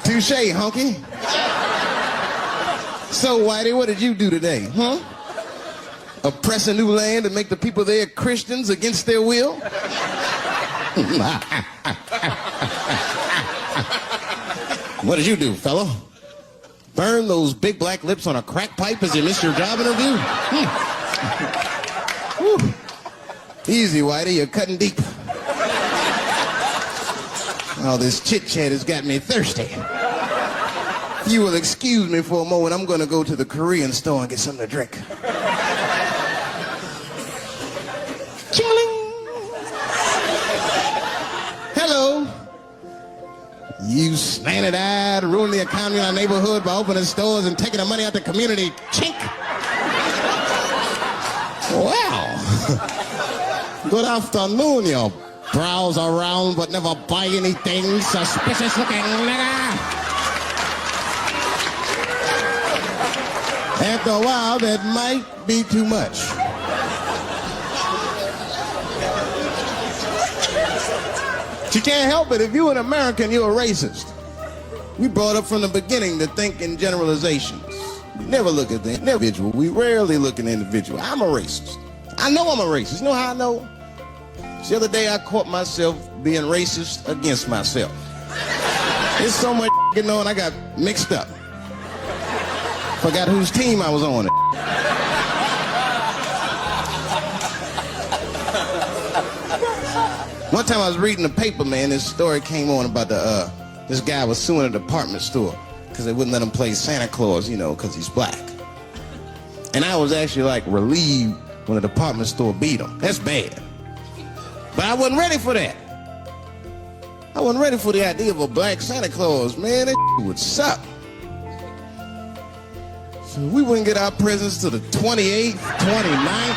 Touche, hunky. So, Whitey, what did you do today, huh? Oppress a new land and make the people there Christians against their will? What did you do, fellow? Burn those big black lips on a crack pipe as you missed your job interview? Easy, Whitey, you're cutting deep. Oh, this chit-chat has got me thirsty. If you will excuse me for a moment, I'm going to go to the Korean store and get something to drink. Ching-a-ling! Hello. You slanted-eyed, ruining the economy in our neighborhood by opening stores and taking the money out the community. Chink! Wow. Good afternoon, you browse around but never buy anything. Suspicious looking nigga. After a while, that might be too much. But you can't help it. If you're an American, you're a racist. We brought up from the beginning to think in generalizations. We never look at the individual. We rarely look at the individual. I'm a racist. I know I'm a racist. You know how I know? The other day I caught myself being racist against myself. There's so much going on, I got mixed up. Forgot whose team I was on. One time I was reading the paper, man, this story came on about this guy was suing a department store because they wouldn't let him play Santa Claus, you know, because he's black. And I was actually like relieved when the department store beat him. That's bad. But I wasn't ready for that. I wasn't ready for the idea of a black Santa Claus, man. That would suck. So we wouldn't get our presents till the 28th, 29th.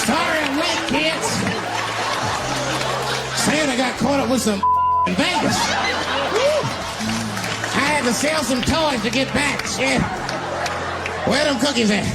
Sorry I'm late, kids. Santa got caught up with some in Vegas. I had to sell some toys to get back. Shit. Where them cookies at?